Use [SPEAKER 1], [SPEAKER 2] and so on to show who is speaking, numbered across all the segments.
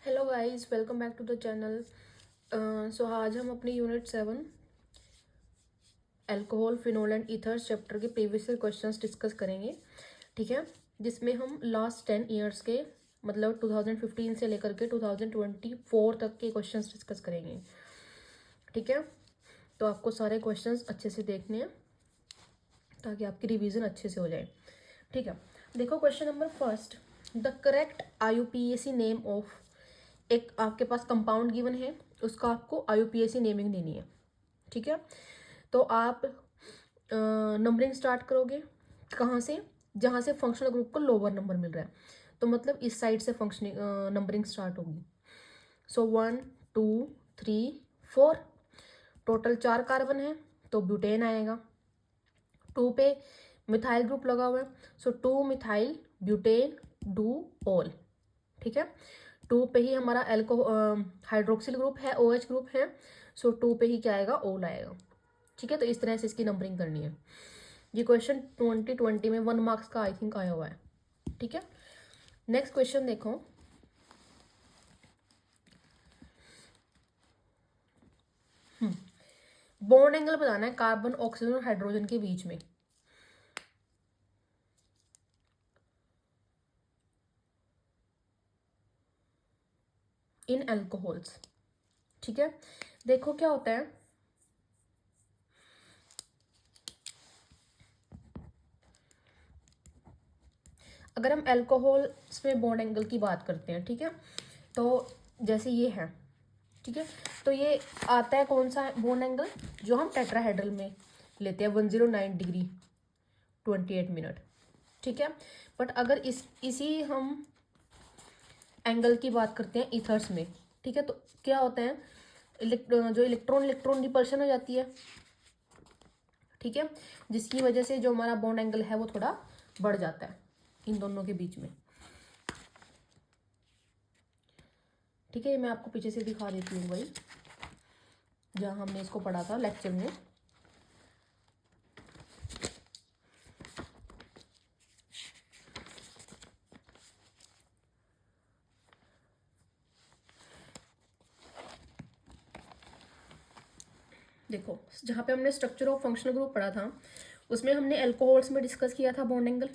[SPEAKER 1] Hello guys, welcome back to the channel. So आज हम अपनी unit 7 alcohol, phenol and ethers chapter के previous year questions discuss करेंगे। ठीक है, जिसमें हम लास्ट 10 ईयर्स के मतलब 2015 से लेकर के 2024 तक के क्वेश्चंस डिस्कस करेंगे। ठीक है, तो आपको सारे क्वेश्चंस अच्छे से देखने हैं ताकि आपकी रिवीजन अच्छे से हो जाए। ठीक है, देखो question number first, the correct IUPAC name of, एक आपके पास कंपाउंड गिवन है, उसका आपको IUPAC नेमिंग देनी है। ठीक है, तो आप नंबरिंग स्टार्ट करोगे कहाँ से, जहाँ से फंक्शनल ग्रुप को लोअर नंबर मिल रहा है, तो मतलब इस साइड से फंक्शनिंग नंबरिंग स्टार्ट होगी। सो 1 2 3 4, टोटल 4 कार्बन है तो ब्यूटेन आएगा। 2 पे मिथाइल ग्रुप लगा हुआ है, सो 2 मिथाइल ब्यूटेन डू ऑल। ठीक है, 2 पे ही हमारा हाइड्रोक्सिल ग्रुप है, OH ग्रुप है, सो 2 पे ही क्या आएगा, ओल आएगा। ठीक है, तो इस तरह से इसकी नंबरिंग करनी है। ये क्वेश्चन 2020 में 1 मार्क्स का आई थिंक आया हुआ है। ठीक है, नेक्स्ट क्वेश्चन देखो। बॉन्ड एंगल बताना है कार्बन, ऑक्सीजन और हाइड्रोजन के बीच में। इन अल्कोहल्स। ठीक है, देखो क्या होता है, अगर हम अल्कोहल्स में बॉन्ड एंगल की बात करते हैं, ठीक है, तो जैसे ये है, ठीक है, तो ये आता है कौन सा बॉन्ड एंगल, जो हम टेट्राहेड्रल में लेते हैं 109 डिग्री 28 मिनट। ठीक है, बट अगर इसी हम एंगल की बात करते हैं ईथर्स में, ठीक है, तो क्या होता है, जो इलेक्ट्रॉन इलेक्ट्रॉन रिपल्शन हो जाती है। ठीक है, जिसकी वजह से जो हमारा बॉन्ड एंगल है वो थोड़ा बढ़ जाता है इन दोनों के बीच में। ठीक है, ये मैं आपको पीछे से दिखा देती हूँ भाई, जहाँ हमने इसको पढ़ा था लेक्चर में। देखो, जहाँ पे हमने स्ट्रक्चर ऑफ फंक्शनल ग्रुप पढ़ा था, उसमें हमने अल्कोहल्स में डिस्कस किया था बॉन्ड एंगल।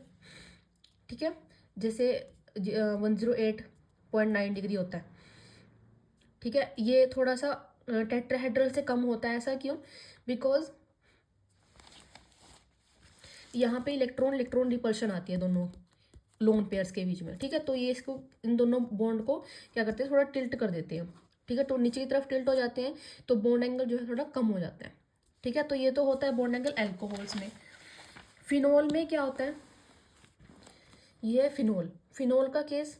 [SPEAKER 1] ठीक है, जैसे 108.9 डिग्री होता है। ठीक है, ये थोड़ा सा टेट्राहेड्रल से कम होता है। ऐसा क्यों? बिकॉज यहाँ पे इलेक्ट्रॉन इलेक्ट्रॉन रिपल्शन आती है दोनों लोन पेयर्स के बीच में। ठीक है, तो ये इसको, इन दोनों बॉन्ड को क्या करते हैं, थोड़ा टिल्ट कर देते हैं। ठीक है, तो नीचे की तरफ टिल्ट हो जाते हैं, तो बॉन्ड एंगल जो है थोड़ा कम हो जाता है। ठीक है, तो ये तो होता है बॉन्ड एंगल एल्कोहल्स में। फिनोल में क्या होता है, ये है फिनोल। फिनोल का केस,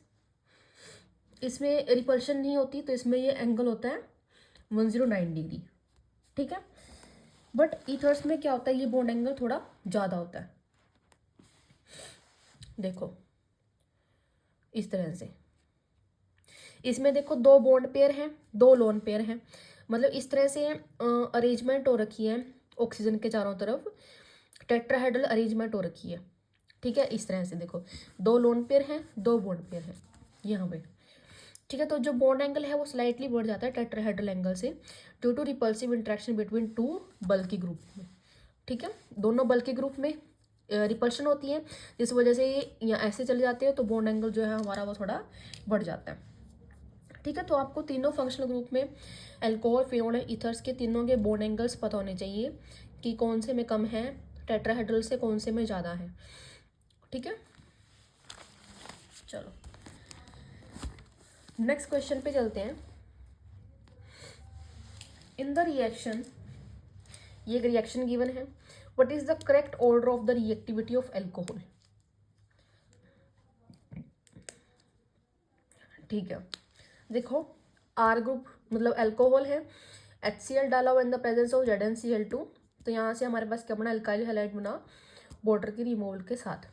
[SPEAKER 1] इसमें रिपल्शन नहीं होती, तो इसमें ये एंगल होता है 109 डिग्री। ठीक है, बट ईथर्स में क्या होता है, ये बॉन्ड एंगल थोड़ा ज़्यादा होता है। देखो इस तरह से, इसमें देखो 2 बॉन्ड पेयर हैं, 2 लोन पेयर हैं, मतलब इस तरह से अरेंजमेंट हो रखी है ऑक्सीजन के चारों तरफ, टेट्राहेड्रल अरेंजमेंट हो रखी है। ठीक है, इस तरह से देखो 2 लोन पेयर हैं, 2 बॉन्ड पेयर हैं यहाँ पे। ठीक है, तो जो बॉन्ड एंगल है वो स्लाइटली बढ़ जाता है टेट्राहेड्रल एंगल से, due to repulsive interaction between 2 bulky group में। ठीक है, दोनों बल्की ग्रुप में रिपल्शन होती है, जिस वजह से ये यहाँ ऐसे चले जाते हैं, तो बॉन्ड एंगल जो है हमारा वो थोड़ा बढ़ जाता है। ठीक है, तो आपको तीनों फंक्शनल ग्रुप में अल्कोहल, फिनोल एंड ईथर्स के तीनों के बॉन्ड एंगल्स पता होने चाहिए कि कौन से में कम है टेट्राहेड्रल से, कौन से में ज़्यादा है। ठीक है, चलो नेक्स्ट क्वेश्चन पे चलते हैं। इन द रिएक्शन, ये एक रिएक्शन गिवन है, what is the correct order of the reactivity of alcohol. ठीक है, देखो आर ग्रुप मतलब अल्कोहल है, HCl डाला हुआ इन द प्रेजेंस ऑफ ZnCl2, तो यहाँ से हमारे पास क्या बना, अल्काइल हैलाइड बना वाटर की रिमूवल के साथ।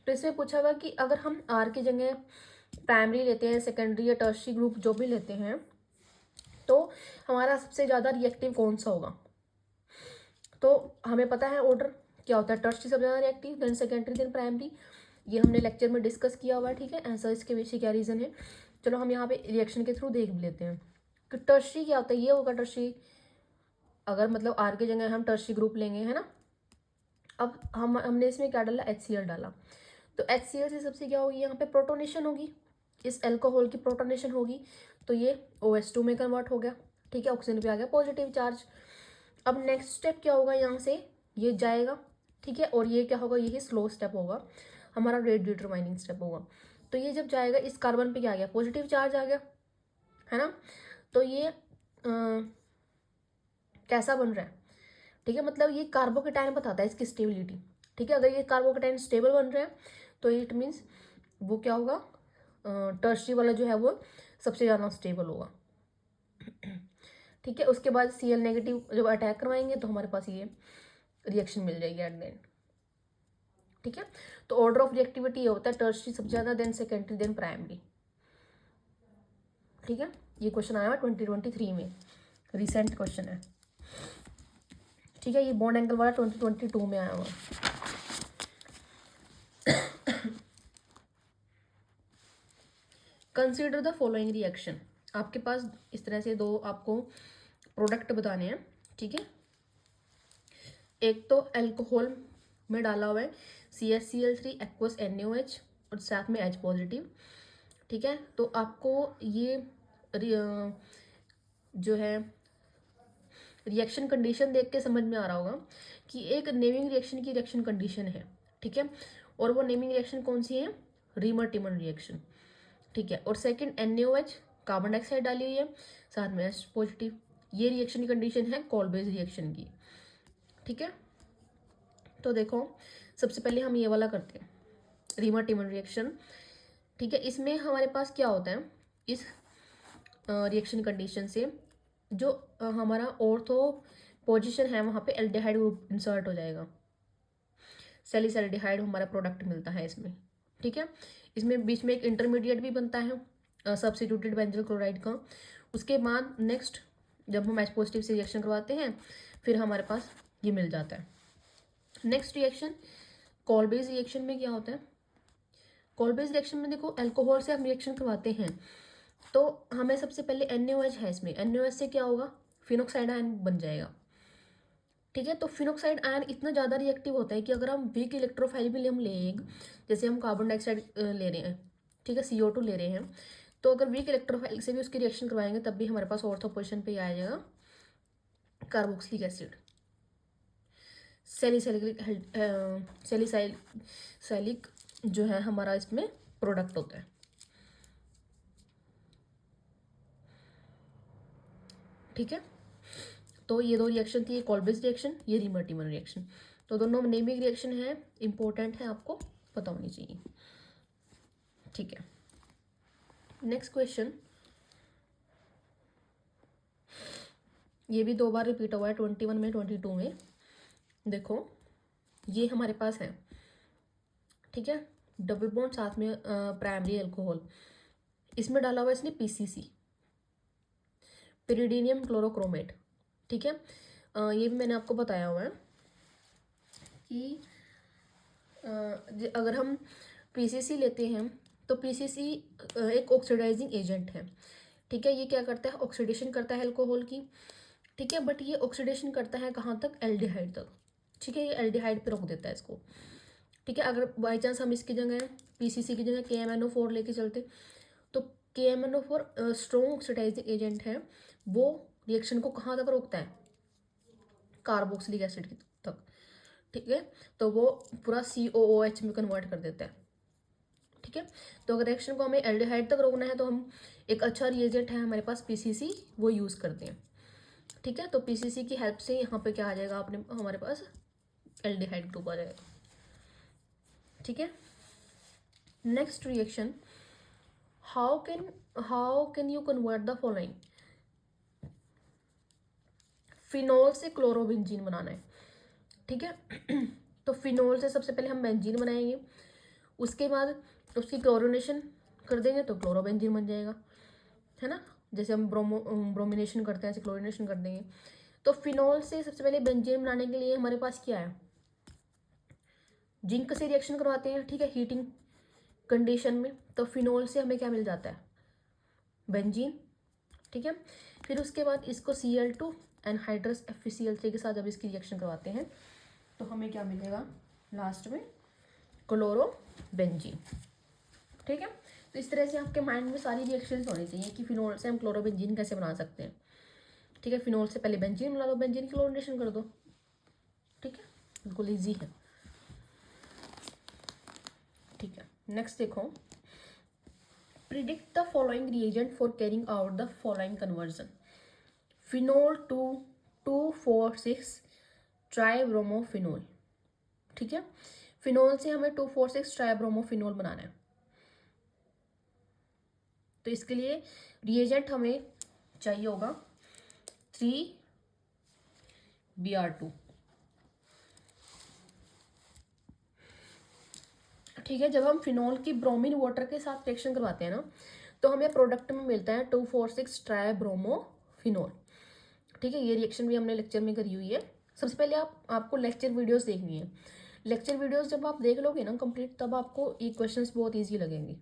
[SPEAKER 1] तो इसमें पूछा हुआ कि अगर हम आर की जगह प्राइमरी लेते हैं, सेकेंडरी या टर्शियरी ग्रुप जो भी लेते हैं, तो हमारा सबसे ज़्यादा रिएक्टिव कौन सा होगा। तो हमें पता है ऑर्डर क्या होता है, टर्शियरी सबसे ज़्यादा reactive, then secondary, then primary. ये हमने लेक्चर में डिस्कस किया हुआ है। ठीक है, ऐसा इसके पीछे क्या रीज़न है, चलो हम यहाँ पे रिएक्शन के थ्रू देख भी लेते हैं कि टर्शरी क्या होता है। ये होगा टर्शरी, अगर मतलब आर की जगह हम टर्शरी ग्रुप लेंगे, है ना। अब हमने इसमें क्या डाला, HCl डाला, तो HCl से सबसे क्या होगी, यहाँ पे प्रोटोनेशन होगी, इस अल्कोहल की प्रोटोनेशन होगी, तो ये OH2 में कन्वर्ट हो गया, ठीक है, ऑक्सीजन पे आ गया पॉजिटिव चार्ज। अब नेक्स्ट स्टेप क्या होगा, यहाँ से ये जाएगा, ठीक है, और ये क्या होगा, यही स्लो स्टेप होगा, हमारा रेट डिटरमाइनिंग स्टेप होगा। तो ये जब जाएगा, इस कार्बन पे क्या आ गया, पॉजिटिव चार्ज आ गया, है ना। तो ये कैसा बन रहा है, ठीक है, मतलब ये कार्बोकेटाइन बताता है इसकी स्टेबिलिटी, ठीक है। अगर ये कार्बोकेटाइन स्टेबल बन रहा है तो इट मीन्स वो क्या होगा, टर्शरी वाला जो है वो सबसे ज़्यादा स्टेबल होगा, ठीक है। उसके बाद Cl नेगेटिव जब अटैक करवाएंगे तो हमारे पास ये रिएक्शन मिल जाएगी एट द एंड, ठीक है। तो ऑर्डर ऑफ रिएक्टिविटी ये होता है, टर्शरी सबसे ज़्यादा, देन सेकेंडरी, देन प्राइमरी, ठीक है। ये क्वेश्चन आया हुआ 2023 में, रिसेंट क्वेश्चन है, ठीक है। ये बॉन्ड एंगल वाला 2022 में आया हुआ। कंसिडर द फॉलोइंग रिएक्शन, आपके पास इस तरह से दो आपको प्रोडक्ट बताने हैं, ठीक है। एक तो अल्कोहल में डाला हुआ है CaCl3 एक्वस NaOH और साथ में H पॉजिटिव, ठीक है। तो आपको ये जो है रिएक्शन कंडीशन देख के समझ में आ रहा होगा कि एक नेमिंग रिएक्शन की रिएक्शन कंडीशन है, ठीक है। और वो नेमिंग रिएक्शन कौन सी है, रीमर टिमन रिएक्शन, ठीक है। और सेकंड NaOH कार्बन डाइऑक्साइड डाली हुई है, साथ में H पॉजिटिव, ये रिएक्शन की कंडीशन है कॉल-बेस रिएक्शन की, ठीक है। तो देखो सबसे पहले हम ये वाला करते हैं, रीमर टिमन रिएक्शन, ठीक है। इसमें हमारे पास क्या होता है, इस रिएक्शन कंडीशन से जो हमारा ऑर्थो पोजीशन है वहाँ पे एल्डिहाइड ग्रुप इंसर्ट हो जाएगा, सैलिसैल्डिहाइड हमारा प्रोडक्ट मिलता है इसमें, ठीक है। इसमें बीच में एक इंटरमीडिएट भी बनता है सब्स्टिट्यूटेड बेंजल क्लोराइड का। उसके बाद नेक्स्ट जब हम H पॉजिटिव से रिएक्शन करवाते हैं फिर हमारे पास ये मिल जाता है। नेक्स्ट रिएक्शन कॉल-बेस रिएक्शन में क्या होता है, कॉल-बेस रिएक्शन में देखो अल्कोहल से हम रिएक्शन करवाते हैं तो हमें सबसे पहले NaOH है, इसमें NaOH से क्या होगा, फिनोक्साइड आयन बन जाएगा, ठीक है। तो फिनोक्साइड आयन इतना ज़्यादा रिएक्टिव होता है कि अगर हम वीक इलेक्ट्रोफाइल भी हम लें, जैसे हम कार्बन डाइऑक्साइड ले रहे हैं, ठीक है, CO2 ले रहे हैं, तो अगर वीक इलेक्ट्रोफाइल से भी उसकी रिएक्शन करवाएंगे तब भी हमारे पास ऑर्थो पोजीशन पे आ जाएगा कार्बोक्सिलिक एसिड, सैलिसाइलिक जो है हमारा इसमें प्रोडक्ट होता है, ठीक है। तो ये दो रिएक्शन थी, ये कॉल-बेस रिएक्शन, ये रीमर टिमन रिएक्शन, तो दोनों नेमिंग रिएक्शन है, इंपॉर्टेंट है, आपको पता होनी चाहिए, ठीक है। नेक्स्ट क्वेश्चन, ये भी 2 बार रिपीट हुआ है 21 में 22 में। देखो ये हमारे पास है, ठीक है, डबल बॉन्ड साथ में प्राइमरी अल्कोहल, इसमें डाला हुआ है इसने PCC, पिरिडीनियम क्लोरोक्रोमेट, ठीक है। ये भी मैंने आपको बताया हुआ है कि अगर हम PCC लेते हैं तो PCC एक ऑक्सीडाइजिंग एजेंट है, ठीक है। ये क्या करता है, ऑक्सीडेशन करता है अल्कोहल की, ठीक है, बट ये ऑक्सीडेशन करता है कहाँ तक, एल्डिहाइड तक, ठीक है। ये एल्डिहाइड पे रोक देता है इसको, ठीक है। अगर बाई चांस हम इसकी जगह PCC की जगह KMNO4 लेके चलते तो KMNO4 स्ट्रॉन्ग ऑक्सीडाइजिंग एजेंट है, वो रिएक्शन को कहाँ तक रोकता है, कार्बोक्सिलिक एसिड तक, ठीक है। तो वो पूरा COOH में कन्वर्ट कर देता है, ठीक है। तो अगर रिएक्शन को हमें एल्डिहाइड तक रोकना है तो हम एक अच्छा रिएजेंट है हमारे पास PCC, वो यूज़ करते हैं, ठीक है। तो PCC की हेल्प से यहाँ पे क्या आ जाएगा, अपने हमारे पास एल्डिहाइड ग्रुप आ जाएगा, ठीक है। Next reaction, how can you convert the following, phenol से क्लोरोबेंजीन बनाना है, ठीक है। तो फिनोल से सबसे पहले हम बेंजीन बनाएंगे, उसके बाद उसकी क्लोरिनेशन कर देंगे तो क्लोरोबेंजीन बन जाएगा, है ना। जैसे हम ब्रोमिनेशन करते हैं ऐसे क्लोरिनेशन कर देंगे। तो फिनोल से सबसे पहले बेंजीन बनाने के लिए हमारे पास क्या है, जिंक से रिएक्शन करवाते हैं, ठीक है, हीटिंग कंडीशन में। तो फिनोल से हमें क्या मिल जाता है, बेंजीन। ठीक है, फिर उसके बाद इसको Cl2 एनहाइड्रस FeCl3 के साथ जब इसकी रिएक्शन करवाते हैं तो हमें क्या मिलेगा लास्ट में, क्लोरोबेंजीन। ठीक है, तो इस तरह से आपके माइंड में सारी रिएक्शंस होनी चाहिए कि फिनोल से हम क्लोरोबेंजीन कैसे बना सकते हैं। ठीक है, फिनोल से पहले बेंजीन बना दो, बेंजीन की क्लोरिनेशन कर दो। ठीक है, बिल्कुल ईजी है। ठीक है, नेक्स्ट देखो, predict the following reagent for carrying out the following conversion. Phenol to 2,4,6 tribromophenol. ठीक है, फिनोल से हमें 2,4,6 ट्राइब्रोमोफिनोल बनाना है। तो इसके लिए रिएजेंट हमें चाहिए होगा 3Br2। ठीक है, जब हम फिनोल की ब्रोमीन वाटर के साथ रिएक्शन करवाते हैं ना तो हमें प्रोडक्ट में मिलता है 2,4,6 ट्राइब्रोमोफिनोल। ठीक है, ये रिएक्शन भी हमने लेक्चर में करी हुई है। सबसे पहले आपको लेक्चर वीडियोस देखनी है। लेक्चर वीडियोस जब आप देख लोगे ना कंप्लीट, तब आपको ये क्वेश्चंस बहुत ईजी लगेंगे।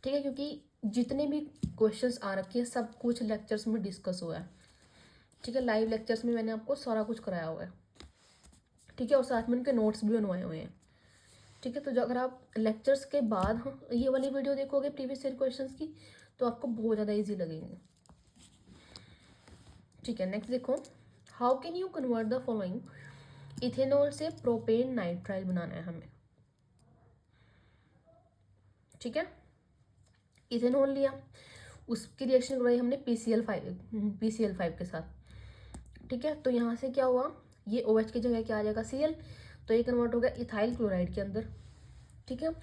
[SPEAKER 1] ठीक है, क्योंकि जितने भी क्वेश्चंस आ रखे हैं सब कुछ लेक्चर्स में डिस्कस हुआ है। ठीक है, लाइव लेक्चर्स में मैंने आपको सारा कुछ कराया हुआ है। ठीक है, और साथ में उनके नोट्स भी बनवाए हुए हैं। ठीक है, तो जो अगर आप लेक्चर्स के बाद ये वाली वीडियो देखोगे प्रीवियस ईयर क्वेश्चंस की तो आपको बहुत ज़्यादा ईजी लगेंगे। ठीक है, नेक्स्ट देखो, how can you convert the following. Ethanol से प्रोपेन नाइट्राइल बनाना है हमें। ठीक है, इथेनॉल लिया, उसकी रिएक्शन करवाई हमने PCl5 के साथ। ठीक है, तो यहाँ से क्या हुआ, ये OH की जगह क्या आ जाएगा Cl, तो ये कन्वर्ट हो गया इथाइल क्लोराइड के अंदर। ठीक है,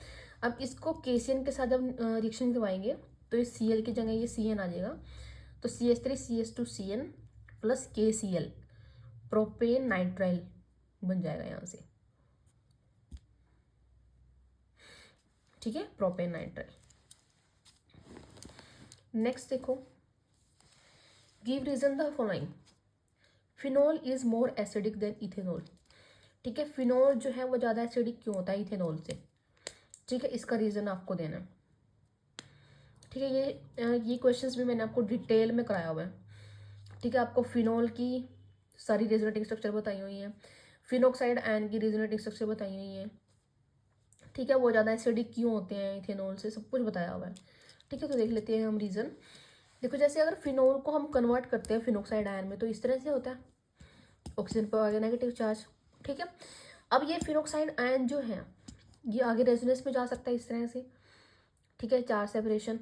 [SPEAKER 1] अब इसको KCN के साथ जब रिएक्शन करवाएंगे तो इस Cl की जगह ये Cn आ जाएगा, तो CH3CH2Cn plus KCl propane nitrile बन जाएगा यहाँ से। ठीक है, प्रोपेन नाइट्राइल। नेक्स्ट देखो, give reason the following. Phenol is more acidic than ethanol. ठीक है, फिनोल जो है वो ज़्यादा एसिडिक क्यों होता है इथेनॉल से। ठीक है, इसका रीज़न आपको देना है। ठीक है, ये क्वेश्चंस भी मैंने आपको डिटेल में कराया हुआ है। ठीक है, आपको फिनोल की सारी रेजोनेटिंग स्ट्रक्चर बताई हुई है, फिनोक्साइड आयन की रेजोनेटिंग स्ट्रक्चर बताई हुई है। ठीक है, वो ज़्यादा एसिडिक क्यों होते हैं इथेनॉल से, सब कुछ बताया हुआ है। ठीक है, तो देख लेते हैं हम रीज़न। देखो, जैसे अगर फिनोल को हम कन्वर्ट करते हैं फिनोक्साइड आयन में तो इस तरह से होता है, ऑक्सीजन पर आ गया नेगेटिव चार्ज। ठीक है, अब ये फिनोक्साइड आयन जो है ये आगे रेजोनेंस में जा सकता है इस तरह से। ठीक है, चार्ज सेपरेशन।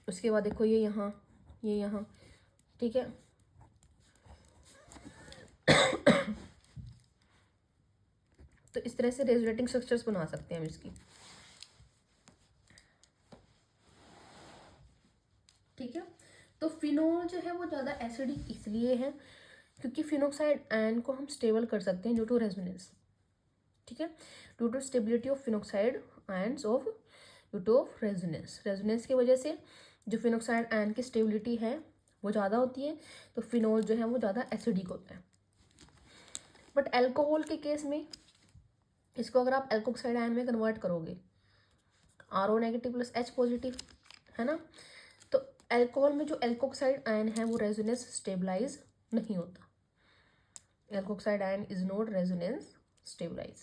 [SPEAKER 1] उसके बाद देखो ये यहाँ, ये यहाँ। ठीक है, तो इस तरह से रेजोनेटिंग स्ट्रक्चर्स बना सकते हैं हम इसकी। ठीक है, तो फिनोल जो है वो ज़्यादा एसिडिक इसलिए है क्योंकि फिनोक्साइड आयन को हम स्टेबल कर सकते हैं ड्यू टू रेजोनेंस। ठीक है, due to stability of phenoxide ions of due to resonance. Resonance की वजह से जो फिनोक्साइड आयन की स्टेबिलिटी है वो ज़्यादा होती है, तो फिनोल जो है वो ज़्यादा एसिडिक होता है। बट एल्कोहल के केस में इसको अगर आप एल्कोक्साइड आयन में कन्वर्ट करोगे, RO negative plus H positive, है ना, तो एल्कोहल में जो एल्कोक्साइड आयन है वो रेजोनेंस स्टेबलाइज नहीं होता। Alkoxide ion is not resonance stabilize.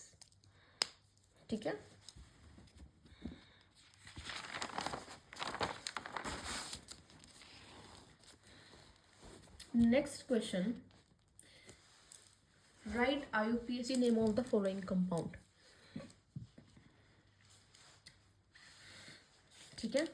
[SPEAKER 1] ठीक है, next question, write IUPAC name of the following compound. ठीक है,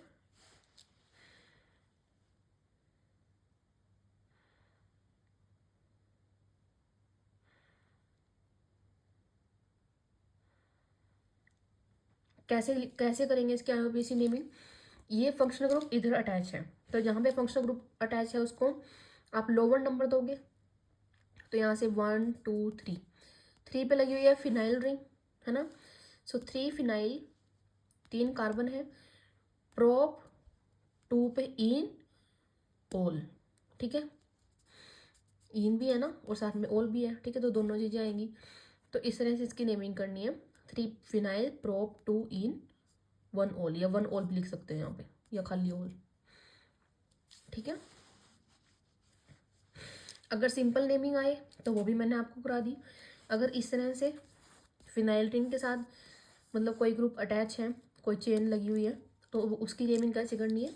[SPEAKER 1] कैसे कैसे करेंगे इसके IUPAC नेमिंग। ये फंक्शनल ग्रुप इधर अटैच है, तो जहाँ पे फंक्शनल ग्रुप अटैच है उसको आप लोअर नंबर दोगे, तो यहाँ से 1 2 3, 3 पे लगी हुई है फिनाइल रिंग, है ना, सो 3 फिनाइल, 3 कार्बन है, प्रोप 2 पे इन ओल। ठीक है, इन भी है ना और साथ में ओल भी है। ठीक है, तो दोनों चीज़ें आएंगी, तो इस तरह से इसकी नेमिंग करनी है, 3 phenyl prop 2 in one all, या वन ऑल भी लिख सकते हैं यहाँ पे, या खाली ऑल। ठीक है, अगर सिंपल नेमिंग आए तो वो भी मैंने आपको करा दी। अगर इस तरह से फिनाइल रिंग के साथ मतलब कोई ग्रुप अटैच है, कोई चेन लगी हुई है, तो उसकी नेमिंग कैसे करनी है,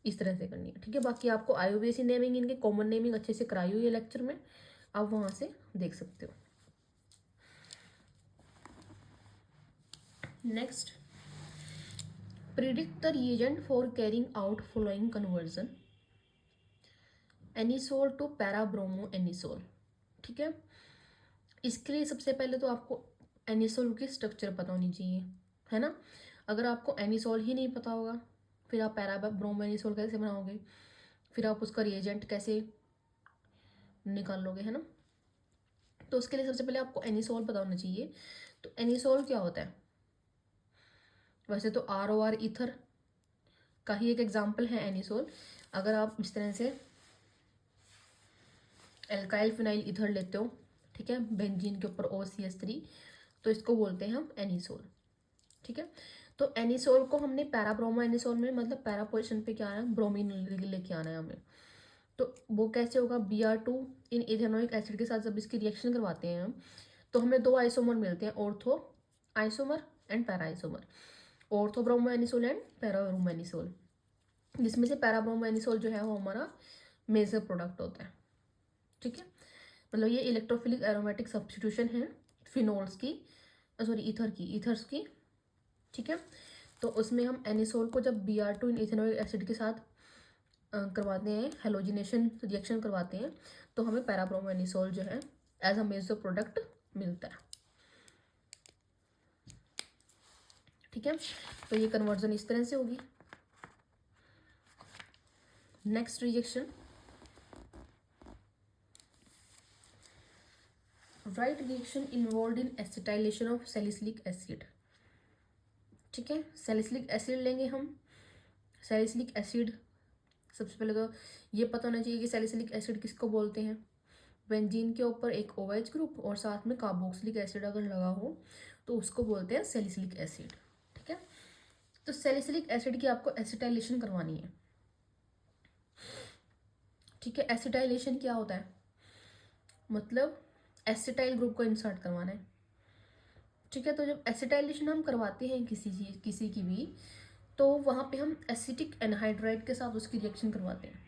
[SPEAKER 1] इस तरह से करनी है। ठीक है, बाकी आपको IUPAC नेमिंग, इनके कॉमन नेमिंग अच्छे से कराई हुई है लेक्चर में, आप वहाँ से देख सकते हो। Next, predict the reagent for carrying out following conversion, anisole to parabromo anisole. ठीक है, इसके लिए सबसे पहले तो आपको एनिसोल की स्ट्रक्चर पता होनी चाहिए, है ना। अगर आपको एनिसोल ही नहीं पता होगा, फिर आप पैराब्रोमो एनिसोल कैसे बनाओगे, फिर आप उसका रिएजेंट कैसे निकाल लोगे, है ना। तो उसके लिए सबसे पहले आपको एनिसोल पता होना चाहिए। तो एनिसोल क्या होता है, वैसे तो ROR ईथर का ही एक एग्जाम्पल है एनिसोल। अगर आप इस तरह से एल्काइल फिनाइल ईथर लेते हो, ठीक है, बेंजीन के ऊपर OCH3, तो इसको बोलते हैं हम एनिसोल। ठीक है, तो एनिसोल को हमने पैराब्रोमो एनिसोल में, मतलब पैरा पोजिशन पे क्या आना है, ब्रोमीन लेके आना है हमें। तो वो कैसे होगा, Br2 इन इथेनोइक एसिड के साथ जब इसकी रिएक्शन करवाते हैं हम, तो हमें दो आइसोमर मिलते हैं, ortho isomer and para isomer, orthobromo anisole and parabromo anisole, जिसमें से पैराब्रोमो एनिसोल जो है वो हमारा मेजर प्रोडक्ट होता है। ठीक है, मतलब ये इलेक्ट्रोफिलिक एरोमेटिक सब्स्टिट्यूशन है फिनोल्स की, सॉरी ईथर्स की। ठीक है, तो उसमें हम एनिसोल को जब Br2 इन इथेनोइक एसिड के साथ करवाते हैं, हेलोजिनेशन रिएक्शन करवाते हैं, तो हमें पैराब्रोमो एनिसोल जो है एज अ मेजर प्रोडक्ट मिलता है। ठीक है, तो ये कन्वर्जन इस तरह से होगी। Next reaction, right reaction involve in acetylation of salicylic acid. ठीक है, सैलिसिलिक एसिड लेंगे हम। सैलिसिलिक एसिड, सबसे पहले तो ये पता होना चाहिए कि सैलिसिलिक एसिड किसको बोलते हैं। बेंजीन के ऊपर एक OH ग्रुप और साथ में कार्बोक्सिलिक एसिड अगर लगा हो तो उसको बोलते हैं सैलिसिलिक एसिड। ठीक है, तो सैलिसिलिक एसिड की आपको एसिटाइलेशन करवानी है। ठीक है, एसिटाइलेशन क्या होता है, मतलब एसिटाइल ग्रुप को इंसर्ट करवाना है। ठीक है, तो जब एसिटाइलेशन हम करवाते हैं किसी की भी, तो वहाँ पे हम एसिटिक एनहाइड्राइड के साथ उसकी रिएक्शन करवाते हैं।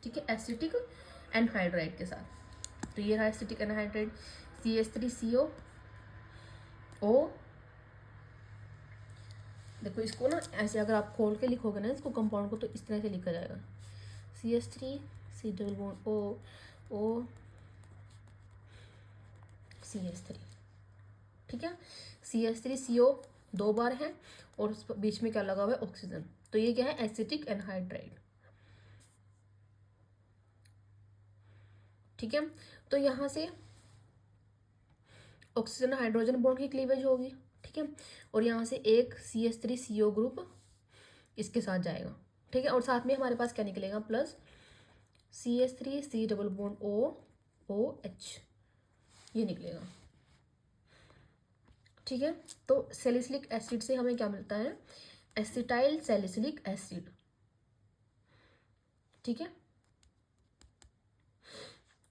[SPEAKER 1] ठीक है, एसिटिक एनहाइड्राइड के साथ, तो ये रहा एसिटिक एनहाइड्राइड CH3CO। देखो इसको ना ऐसे अगर आप खोल के लिखोगे ना इसको कंपाउंड को, तो इस तरह से लिखा जाएगा CH3C_O CH3। ठीक है, CH3CO 2 बार है और उस बीच में क्या लगा हुआ है, ऑक्सीजन, तो ये क्या है, एसिटिक एनहाइड्राइड। ठीक है, तो यहाँ से ऑक्सीजन हाइड्रोजन बॉन्ड की क्लीवेज होगी। ठीक है, और यहाँ से एक CH3CO ग्रुप इसके साथ जाएगा। ठीक है, और साथ में हमारे पास क्या निकलेगा, plus CH3C double bond OH, ये निकलेगा। ठीक है, तो सैलिसिलिक एसिड से हमें क्या मिलता है, एसिटाइल सैलिसिलिक एसिड। ठीक है,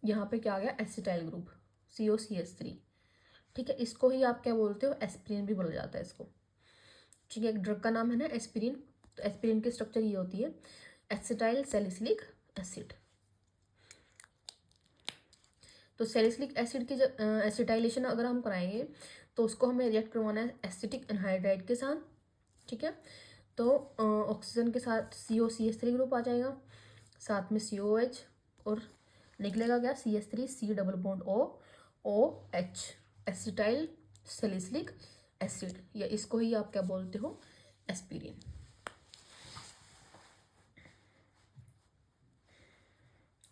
[SPEAKER 1] यहाँ पे क्या आ गया, एसिटाइल ग्रुप COCH3। ठीक है, इसको ही आप क्या बोलते हो, एस्पिरिन भी बोला जाता है इसको। ठीक है, एक ड्रग का नाम है ना एस्पिरिन, तो एस्पिरिन की स्ट्रक्चर ये होती है, एसिटाइल सैलिसिलिक एसिड। तो सैलिसिलिक एसिड की एसिटाइलेशन अगर हम कराएंगे तो उसको हमें रिएक्ट करवाना है एसिटिक एनहाइड्राइड के साथ। ठीक है, तो ऑक्सीजन के साथ COCH3 ग्रुप आ जाएगा, साथ में COH, और निकलेगा क्या, CH3C double bond OH, acetyl salicylic acid, या इसको ही आप क्या बोलते हो, एस्पिरिन।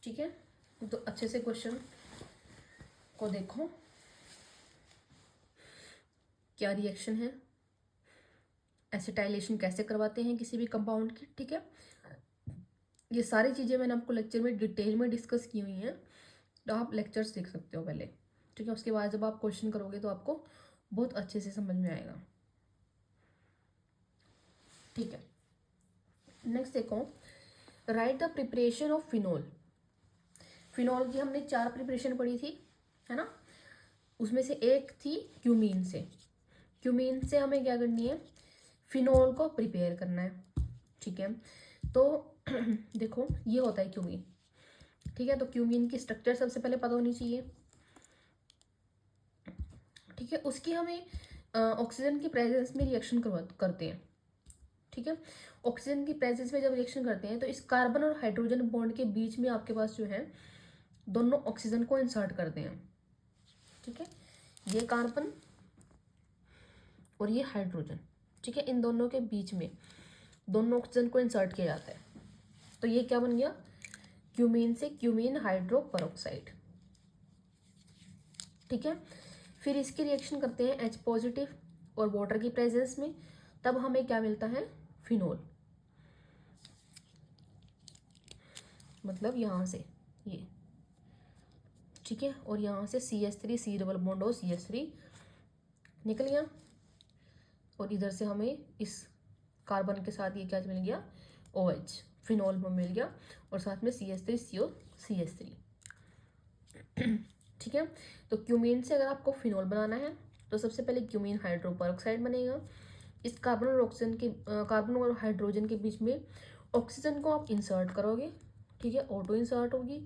[SPEAKER 1] ठीक है, तो अच्छे से क्वेश्चन को देखो, क्या रिएक्शन है, एसिटाइलेशन कैसे करवाते हैं किसी भी कंपाउंड की। ठीक है, ये सारी चीज़ें मैंने आपको लेक्चर में डिटेल में डिस्कस की हुई हैं, तो आप लेक्चर्स देख सकते हो पहले। ठीक है, उसके बाद जब आप क्वेश्चन करोगे तो आपको बहुत अच्छे से समझ में आएगा। ठीक है, नेक्स्ट देखो, right the preparation of phenol. Phenol की हमने 4 प्रिपरेशन पढ़ी थी, है ना। उसमें से एक थी क्यूमीन से। क्यूमीन से हमें क्या करनी है, फिनोल को प्रिपेयर करना है। ठीक है, तो देखो ये होता है क्यूमीन। ठीक है, तो क्यूमीन की स्ट्रक्चर सबसे पहले पता होनी चाहिए। ठीक है, उसकी हमें ऑक्सीजन की प्रेजेंस में रिएक्शन करते हैं। ठीक है, ऑक्सीजन की प्रेजेंस में जब रिएक्शन करते हैं तो इस कार्बन और हाइड्रोजन बॉन्ड के बीच में आपके पास जो है दोनों ऑक्सीजन को इंसर्ट करते हैं। ठीक है, ये कार्बन और ये हाइड्रोजन, ठीक है, इन दोनों के बीच में दोनों ऑक्सीजन को इंसर्ट किया जाता है। तो ये क्या बन गया, क्यूमीन से क्यूमीन हाइड्रो परऑक्साइड। ठीक है, फिर इसकी रिएक्शन करते हैं H पॉजिटिव और वाटर की प्रेजेंस में, तब हमें क्या मिलता है, फिनोल। मतलब यहाँ से ये, ठीक है, और यहाँ से CH3 C डबल बॉन्ड और CH3 निकल गया, और इधर से हमें इस कार्बन के साथ ये क्या मिल गया, OH, फिनोल में मिल गया, और साथ में CH3 CO CH3। ठीक है, तो क्यूमीन से अगर आपको फिनोल बनाना है तो सबसे पहले क्यूमीन हाइड्रो परऑक्साइड बनेगा। इस कार्बन और ऑक्सीजन के कार्बन और हाइड्रोजन के बीच में ऑक्सीजन को आप इंसर्ट करोगे। ठीक है, ऑटो इंसर्ट होगी।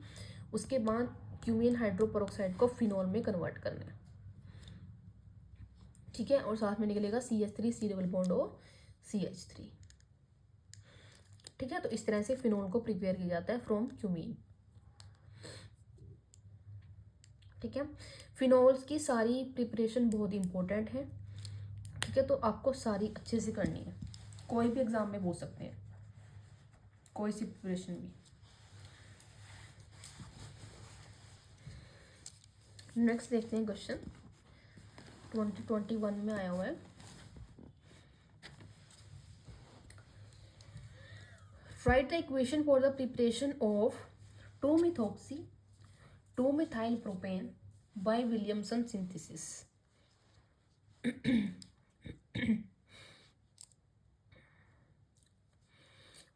[SPEAKER 1] उसके बाद क्यूमीन हाइड्रो परऑक्साइड को फिनोल में कन्वर्ट करना है। ठीक है, और साथ में निकलेगा CH3 C डबल बॉन्ड और CH3। ठीक है, तो इस तरह से फिनोल को प्रिपेयर किया जाता है फ्रॉम क्यूमीन। ठीक है, फिनोल्स की सारी प्रिपरेशन बहुत इंपॉर्टेंट है। ठीक है, तो आपको सारी अच्छे से करनी है, कोई भी एग्जाम में पूछ सकते हैं, कोई सी प्रिपरेशन भी। नेक्स्ट देखते हैं क्वेश्चन 2021 में आया हुआ है। Right the equation for the preparation of 2-methoxy 2-methyl propane bye Williamson synthesis.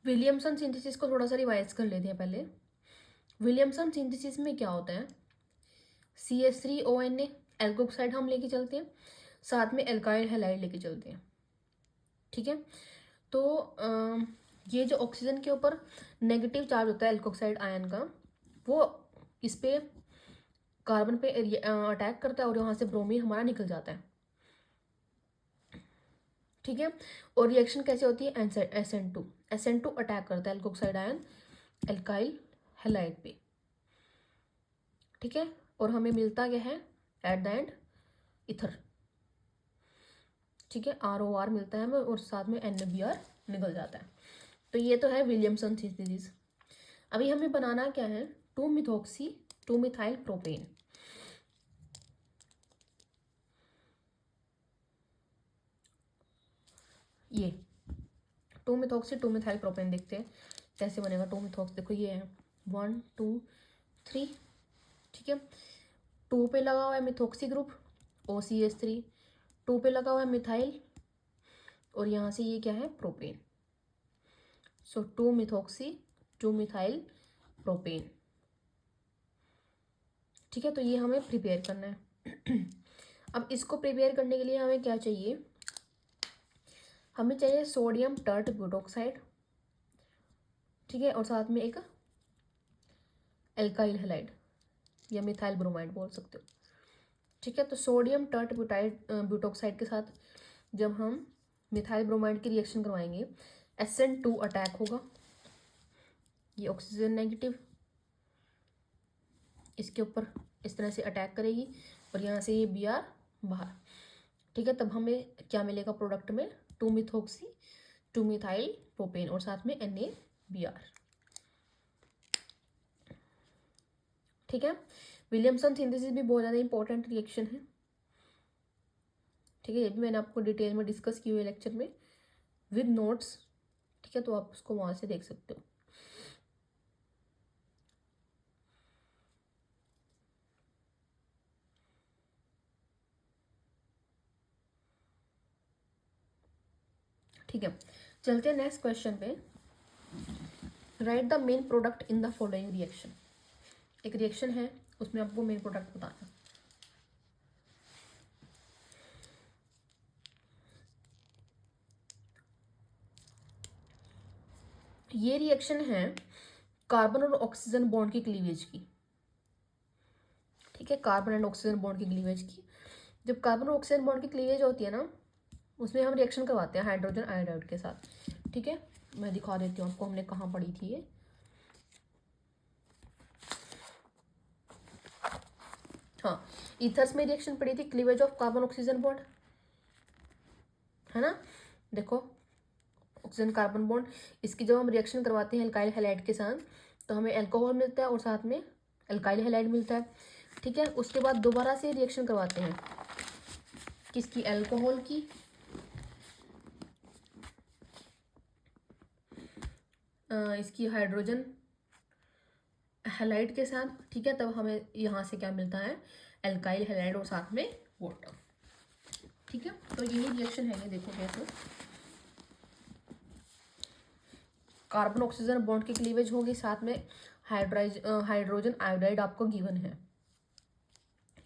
[SPEAKER 1] Williamson synthesis को थोड़ा सा रिवाइज कर लेते हैं पहले। विलियमसन सिंथेसिस में क्या होता है, CH3ONA एल्कोक्साइड हम लेके चलते हैं, साथ में एल्काइल हैलाइड लेके चलते हैं। ठीक है, तो ये जो ऑक्सीजन के ऊपर नेगेटिव चार्ज होता है एल्कोक्साइड आयन का, वो इस पे कार्बन पे अटैक करता है और यहाँ से ब्रोमीन हमारा निकल जाता है। ठीक है, और रिएक्शन कैसे होती है, SN2 अटैक करता है एल्कोक्साइड आयन एल्काइल हैलाइड पे। ठीक है, और हमें मिलता क्या है एट द एंड, इथर। ठीक है, ROR मिलता है हमें, और साथ में NaBr निकल जाता है। तो ये तो है विलियमसन सिंथेसिस। अभी हमें बनाना क्या है, 2-methoxy 2-methyl propane। ये 2-methoxy 2-methyl propane देखते हैं कैसे बनेगा 2-methoxy। देखो ये है 1 2 3। ठीक है, 2 पे लगा हुआ है मिथोक्सी ग्रुप OCH3, 2 पे लगा हुआ है मिथाइल, और यहाँ से ये क्या है, प्रोपेन। सो 2-methoxy 2-methyl propane। ठीक है, तो ये हमें प्रिपेयर करना है। अब इसको प्रिपेयर करने के लिए हमें क्या चाहिए, हमें चाहिए सोडियम टर्ट ब्यूटोक्साइड। ठीक है, और साथ में एक एल्काइल हैलाइड या मिथाइल ब्रोमाइड बोल सकते हो। ठीक है, तो सोडियम टर्ट ब्यूटोक्साइड के साथ जब हम मिथाइल ब्रोमाइड की रिएक्शन करवाएंगे, SN2 अटैक होगा, ये ऑक्सीजन नेगेटिव इसके ऊपर इस तरह से अटैक करेगी, और यहाँ से ये Br बाहर। ठीक है, तब हमें क्या मिलेगा प्रोडक्ट में, 2-methoxy 2-methyl propane और साथ में NaBr। ठीक है, विलियमसन सिंथेसिस भी बहुत ज़्यादा इंपॉर्टेंट रिएक्शन है। ठीक है, ये भी मैंने आपको डिटेल में डिस्कस की हुई लेक्चर में विद नोट्स। ठीक है, तो आप उसको वहाँ से देख सकते हो। ठीक है, चलते हैं नेक्स्ट क्वेश्चन पे। Right the main product in the following reaction. एक रिएक्शन है, उसमें आपको मेन प्रोडक्ट बताना। ये रिएक्शन है कार्बन और ऑक्सीजन बॉन्ड की क्लीवेज की। ठीक है, कार्बन एंड ऑक्सीजन बॉन्ड की क्लीवेज की। जब कार्बन और ऑक्सीजन बॉन्ड की क्लीवेज होती है ना, उसमें हम रिएक्शन करवाते हैं हाइड्रोजन आयोडाइड के साथ। ठीक है, मैं दिखा देती हूँ आपको हमने कहाँ पढ़ी थी ये। हाँ, ईथर्स में रिएक्शन पड़ी थी, cleavage of carbon oxygen bond, है ना। देखो, ऑक्सीजन कार्बन बॉन्ड, इसकी जब हम रिएक्शन करवाते हैं एल्काइल हैलाइड के साथ, तो हमें अल्कोहल मिलता है और साथ में एल्काइल हैलाइड मिलता है। ठीक है, उसके बाद दोबारा से रिएक्शन करवाते हैं किसकी, अल्कोहल की, इसकी हाइड्रोजन हैलाइड के साथ। ठीक है, तब हमें यहाँ से क्या मिलता है, एल्काइल हैलाइड और साथ में वाटर। ठीक है, तो यही रिएक्शन है ये, देखो कैसे कार्बन ऑक्सीजन बॉन्ड की क्लीवेज होगी, साथ में हाइड्रोजन आयोडाइड आपको गिवन है।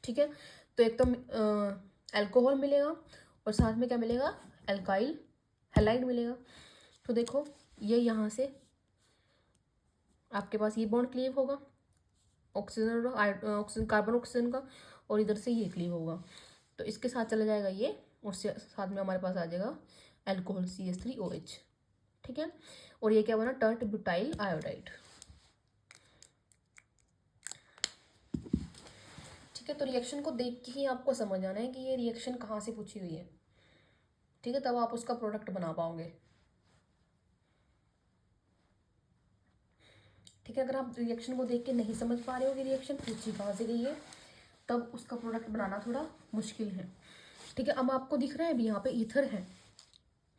[SPEAKER 1] ठीक है, तो एक तो अल्कोहल मिलेगा और साथ में क्या मिलेगा, एल्काइल हैलाइड मिलेगा। तो देखो ये यहाँ से आपके पास ये बॉन्ड क्लीव होगा ऑक्सीजन और ऑक्सीजन, कार्बन ऑक्सीजन का, और इधर से ये क्लीव होगा, तो इसके साथ चला जाएगा ये, और साथ में हमारे पास आ जाएगा अल्कोहल CH3OH। ठीक है, और ये क्या बना, टर्ट ब्यूटाइल आयोडाइड। ठीक है, तो रिएक्शन को देख के ही आपको समझ आना है कि ये रिएक्शन कहाँ से पूछी हुई है। ठीक है, तब आप उसका प्रोडक्ट बना पाओगे। ठीक है, अगर आप रिएक्शन को देख के नहीं समझ पा रहे हो कि रिएक्शन पूछी कहाँ से गई है, तब उसका प्रोडक्ट बनाना थोड़ा मुश्किल है। ठीक है, अब आपको दिख रहा है अभी यहाँ पे ईथर है।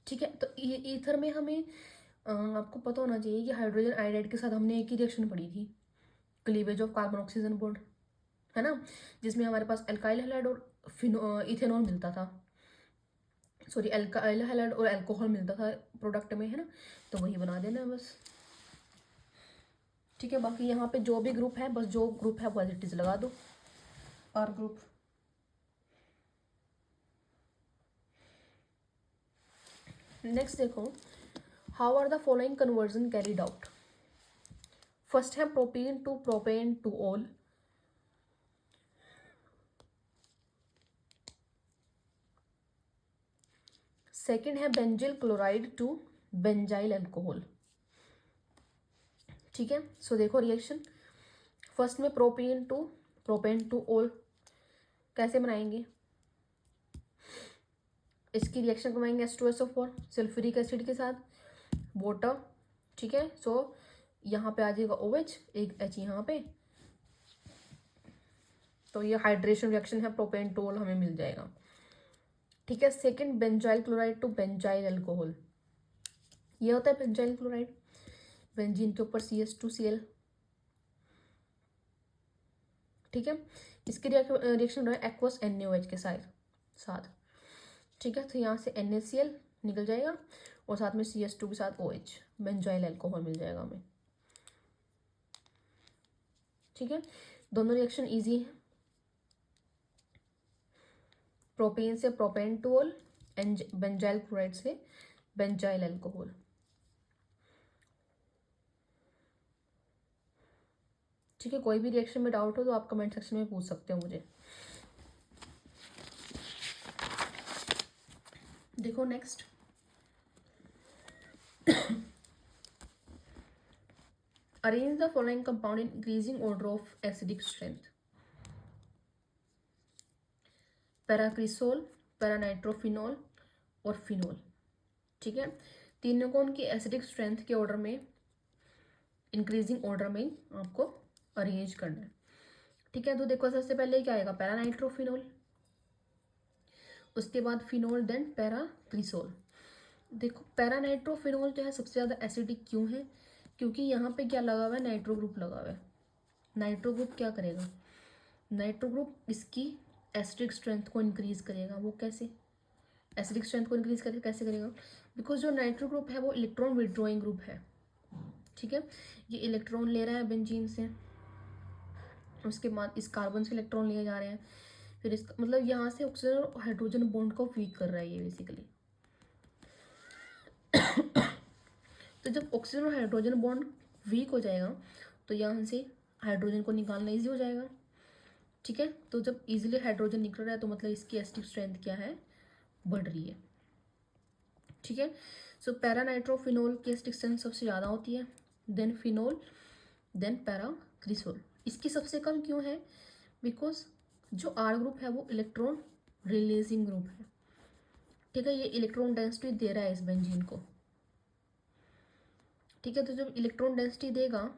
[SPEAKER 1] ठीक है, तो ईथर में हमें आपको पता होना चाहिए कि हाइड्रोजन आयोडाइड के साथ हमने एक ही रिएक्शन पढ़ी थी, cleavage of carbon oxygen bond, है ना, जिसमें हमारे पास एल्काइल हैलाइड और इथेनॉल मिलता था, सॉरी एल्काइल हैलाइड और अल्कोहल मिलता था प्रोडक्ट में, है ना, तो वही बना देना है बस। ठीक है, बाकी यहाँ पे जो भी ग्रुप है, बस जो ग्रुप है वो एज इट इज लगा दो, आर ग्रुप। नेक्स्ट देखो, how are the following conversion carried out. First है propene to propan to ol, second है benzyl chloride to benzyl alcohol. ठीक है, सो देखो रिएक्शन, फर्स्ट में प्रोपेन टू ऑल कैसे बनाएंगे, इसकी रिएक्शन करवाएंगे H2SO4 सल्फ्यूरिक एसिड के साथ, वाटर। ठीक है, सो यहाँ पे आ जाएगा OH, एक H यहाँ पे, तो ये हाइड्रेशन रिएक्शन है, प्रोपेन टू ऑल हमें मिल जाएगा। ठीक है, second benzyl chloride to benzyl alcohol, ये होता है बेंजाइल क्लोराइड, बेंजीन के ऊपर CH2Cl। ठीक है, इसकी रिएक्शन एक्वस NaOH के साथ। ठीक है, तो यहाँ से NaCl निकल जाएगा और साथ में CH2 के साथ OH, बेंजाइल अल्कोहल मिल जाएगा हमें। ठीक है, दोनों रिएक्शन इजी है, प्रोपेन से propane two all, benzyl chloride से बेंजाइल अल्कोहल। ठीक है, कोई भी रिएक्शन में डाउट हो तो आप कमेंट सेक्शन में पूछ सकते हो मुझे। देखो next, arrange the following compound in increasing order of acidic strength. Paracresol, paranitrophenol और फिनॉल। ठीक है, तीनों को उनकी एसिडिक स्ट्रेंथ के ऑर्डर में, इंक्रीजिंग ऑर्डर में आपको अरेंज करना है। ठीक है, तो देखो सबसे पहले क्या आएगा, पैरानाइट्रोफिनॉल, उसके बाद फिनॉल, देन पैराक्रिसोल। देखो पैरानाइट्रोफिनॉल जो है सबसे ज़्यादा एसिडिक क्यों है, क्योंकि यहाँ पे क्या लगा हुआ है, नाइट्रो ग्रुप लगा हुआ है। नाइट्रो ग्रुप क्या करेगा, नाइट्रो ग्रुप इसकी एसिडिक स्ट्रेंथ को इंक्रीज करेगा। वो कैसे, एसिडिक स्ट्रेंथ को इंक्रीज कैसे करेगा, बिकॉज जो नाइट्रो ग्रुप है वो इलेक्ट्रॉन विड्रॉइंग ग्रुप है, ठीक है। ये इलेक्ट्रॉन ले रहा है बेंजीन से, उसके बाद इस कार्बन से इलेक्ट्रॉन लिए जा रहे हैं, फिर इसका मतलब यहाँ से ऑक्सीजन और हाइड्रोजन बॉन्ड को वीक कर रहा है ये बेसिकली। तो जब ऑक्सीजन और हाइड्रोजन बॉन्ड वीक हो जाएगा तो यहाँ से हाइड्रोजन को निकालना ईजी हो जाएगा, ठीक है। तो जब इजीली हाइड्रोजन निकल रहा है तो मतलब इसकी एसिडिक स्ट्रेंथ क्या है, बढ़ रही है, ठीक है। सो पैरानाइट्रोफिनोल की एसिडिक स्ट्रेंथ सबसे ज़्यादा होती है, देन फिनोल, देन पैराक्रिसोल। इसकी सबसे कम क्यों है, बिकॉज जो आर ग्रुप है वो इलेक्ट्रॉन रिलीजिंग ग्रुप है, ठीक है। ये इलेक्ट्रॉन डेंसिटी दे रहा है इस बेंजीन को, ठीक है। तो जब इलेक्ट्रॉन डेंसिटी देगा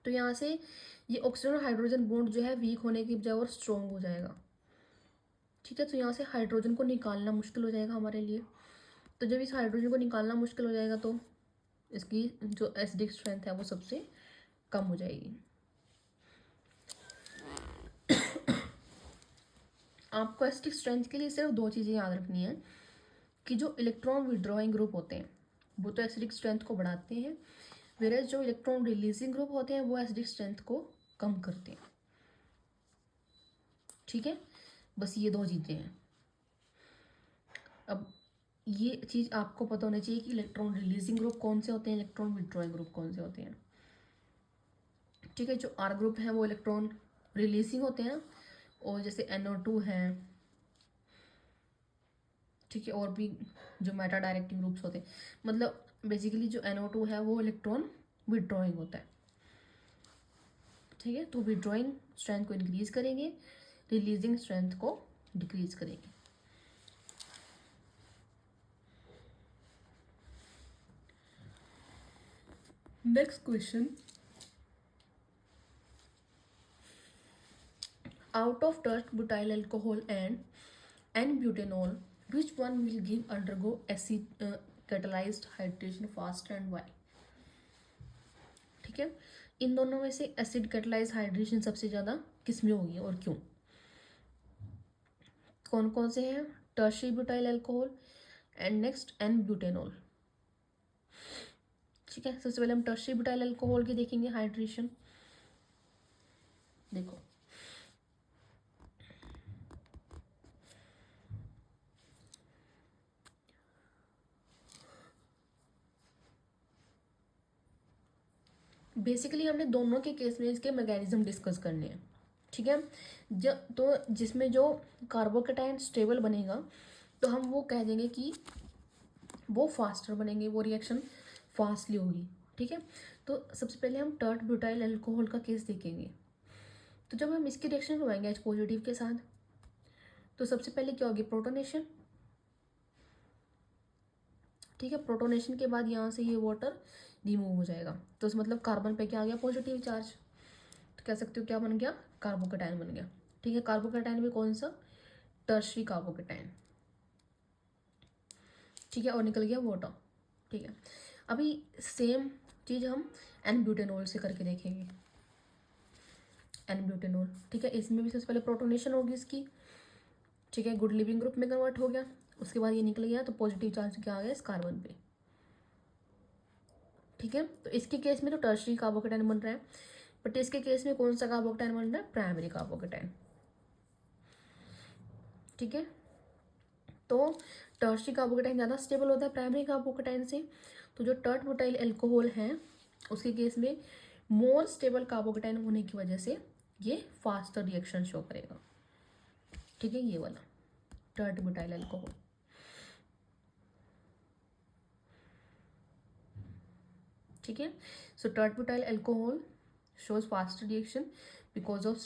[SPEAKER 1] तो यहाँ से ये ऑक्सीजन और हाइड्रोजन बॉन्ड जो है वीक होने की बजाय और स्ट्रॉन्ग हो जाएगा, ठीक है। तो यहाँ से हाइड्रोजन को निकालना मुश्किल हो जाएगा हमारे लिए। तो जब इस हाइड्रोजन को निकालना मुश्किल हो जाएगा तो इसकी जो एसिडिक स्ट्रेंथ है वो सबसे कम हो जाएगी। आपको एसिडिक स्ट्रेंथ के लिए सिर्फ दो चीज़ें याद रखनी है कि जो इलेक्ट्रॉन विड्रॉइंग ग्रुप होते हैं वो तो एसिडिक स्ट्रेंथ को बढ़ाते हैं, वेरेज जो इलेक्ट्रॉन रिलीजिंग ग्रुप होते हैं वो एसिडिक स्ट्रेंथ को कम करते हैं, ठीक है। बस ये दो चीज़ें हैं। अब ये चीज़ आपको पता होना चाहिए कि इलेक्ट्रॉन रिलीजिंग ग्रुप कौन से होते हैं, इलेक्ट्रॉन विड्रॉइंग ग्रुप कौन से होते हैं, ठीक है। जो आर ग्रुप है वो इलेक्ट्रॉन रिलीजिंग होते हैं, और जैसे NO2 है, ठीक है, और भी जो मेटा डायरेक्टिंग ग्रुप्स होते हैं, मतलब बेसिकली जो NO2 है वो इलेक्ट्रॉन विड्रॉइंग होता है, ठीक है। तो विड्रॉइंग स्ट्रेंथ को इंक्रीज करेंगे, रिलीजिंग स्ट्रेंथ को डिक्रीज करेंगे। Next question, out of tert butyl alcohol and N-butanol, which one will give undergo acid catalyzed hydration faster and why, ठीक है। इन दोनों में से एसिड कैटलाइज हाइड्रेशन सबसे ज़्यादा किस में होगी और क्यों? कौन कौन से हैं, tertiary butyl alcohol and next N-butanol, ठीक है। सबसे पहले हम टर्शरी ब्यूटाइल अल्कोहल की देखेंगे हाइड्रेशन। देखो बेसिकली हमने दोनों के केस में इसके मैकेनिज्म डिस्कस करने हैं, ठीक है। जब तो जिसमें जो कार्बोकेटाइन स्टेबल बनेगा तो हम वो कह देंगे कि वो फास्टर बनेंगे, वो रिएक्शन फास्टली होगी, ठीक है। तो सबसे पहले हम टर्ट ब्यूटाइल अल्कोहल का केस देखेंगे। तो जब हम इसकी रिएक्शन करवाएंगे H पॉजिटिव के साथ तो सबसे पहले क्या होगी, प्रोटोनेशन, ठीक है। प्रोटोनेशन के बाद यहाँ से ये वाटर रिमूव हो जाएगा, तो इस मतलब कार्बन पे क्या आ गया, पॉजिटिव चार्ज, तो कह सकते हो क्या बन गया, कार्बोकेटाइन बन गया, ठीक है। कार्बोकेटाइन में कौन सा, टर्शरी कार्बोकेटाइन, ठीक है, और निकल गया वाटर, ठीक है। अभी सेम चीज़ हम N-butanol से करके देखेंगे। N-butanol, ठीक है, इसमें भी सबसे पहले प्रोटोनेशन होगी इसकी, ठीक है, गुड लिविंग ग्रुप में कन्वर्ट हो गया, उसके बाद ये निकल गया तो पॉजिटिव चार्ज क्या आ गया इस कार्बन पे, ठीक है। तो इसके केस में तो टर्शरी कार्बोकेटाइन बन रहा है, बट इसके केस में कौन सा कार्बोकेटाइन बन रहा है, प्राइमरी कार्बोकेटाइन, ठीक है। तो टर्शरी कार्बोकेटाइन ज़्यादा स्टेबल होता है प्राइमरी कार्बोकेटाइन से, तो जो टर्ट ब्यूटाइल अल्कोहल है उसके केस में मोर स्टेबल कार्बोकेटाइन होने की वजह से ये फास्टर रिएक्शन शो करेगा, ठीक है, ये वाला टर्ट ब्यूटाइल अल्कोहल, ठीक है। So tert butyl alcohol shows faster reaction because of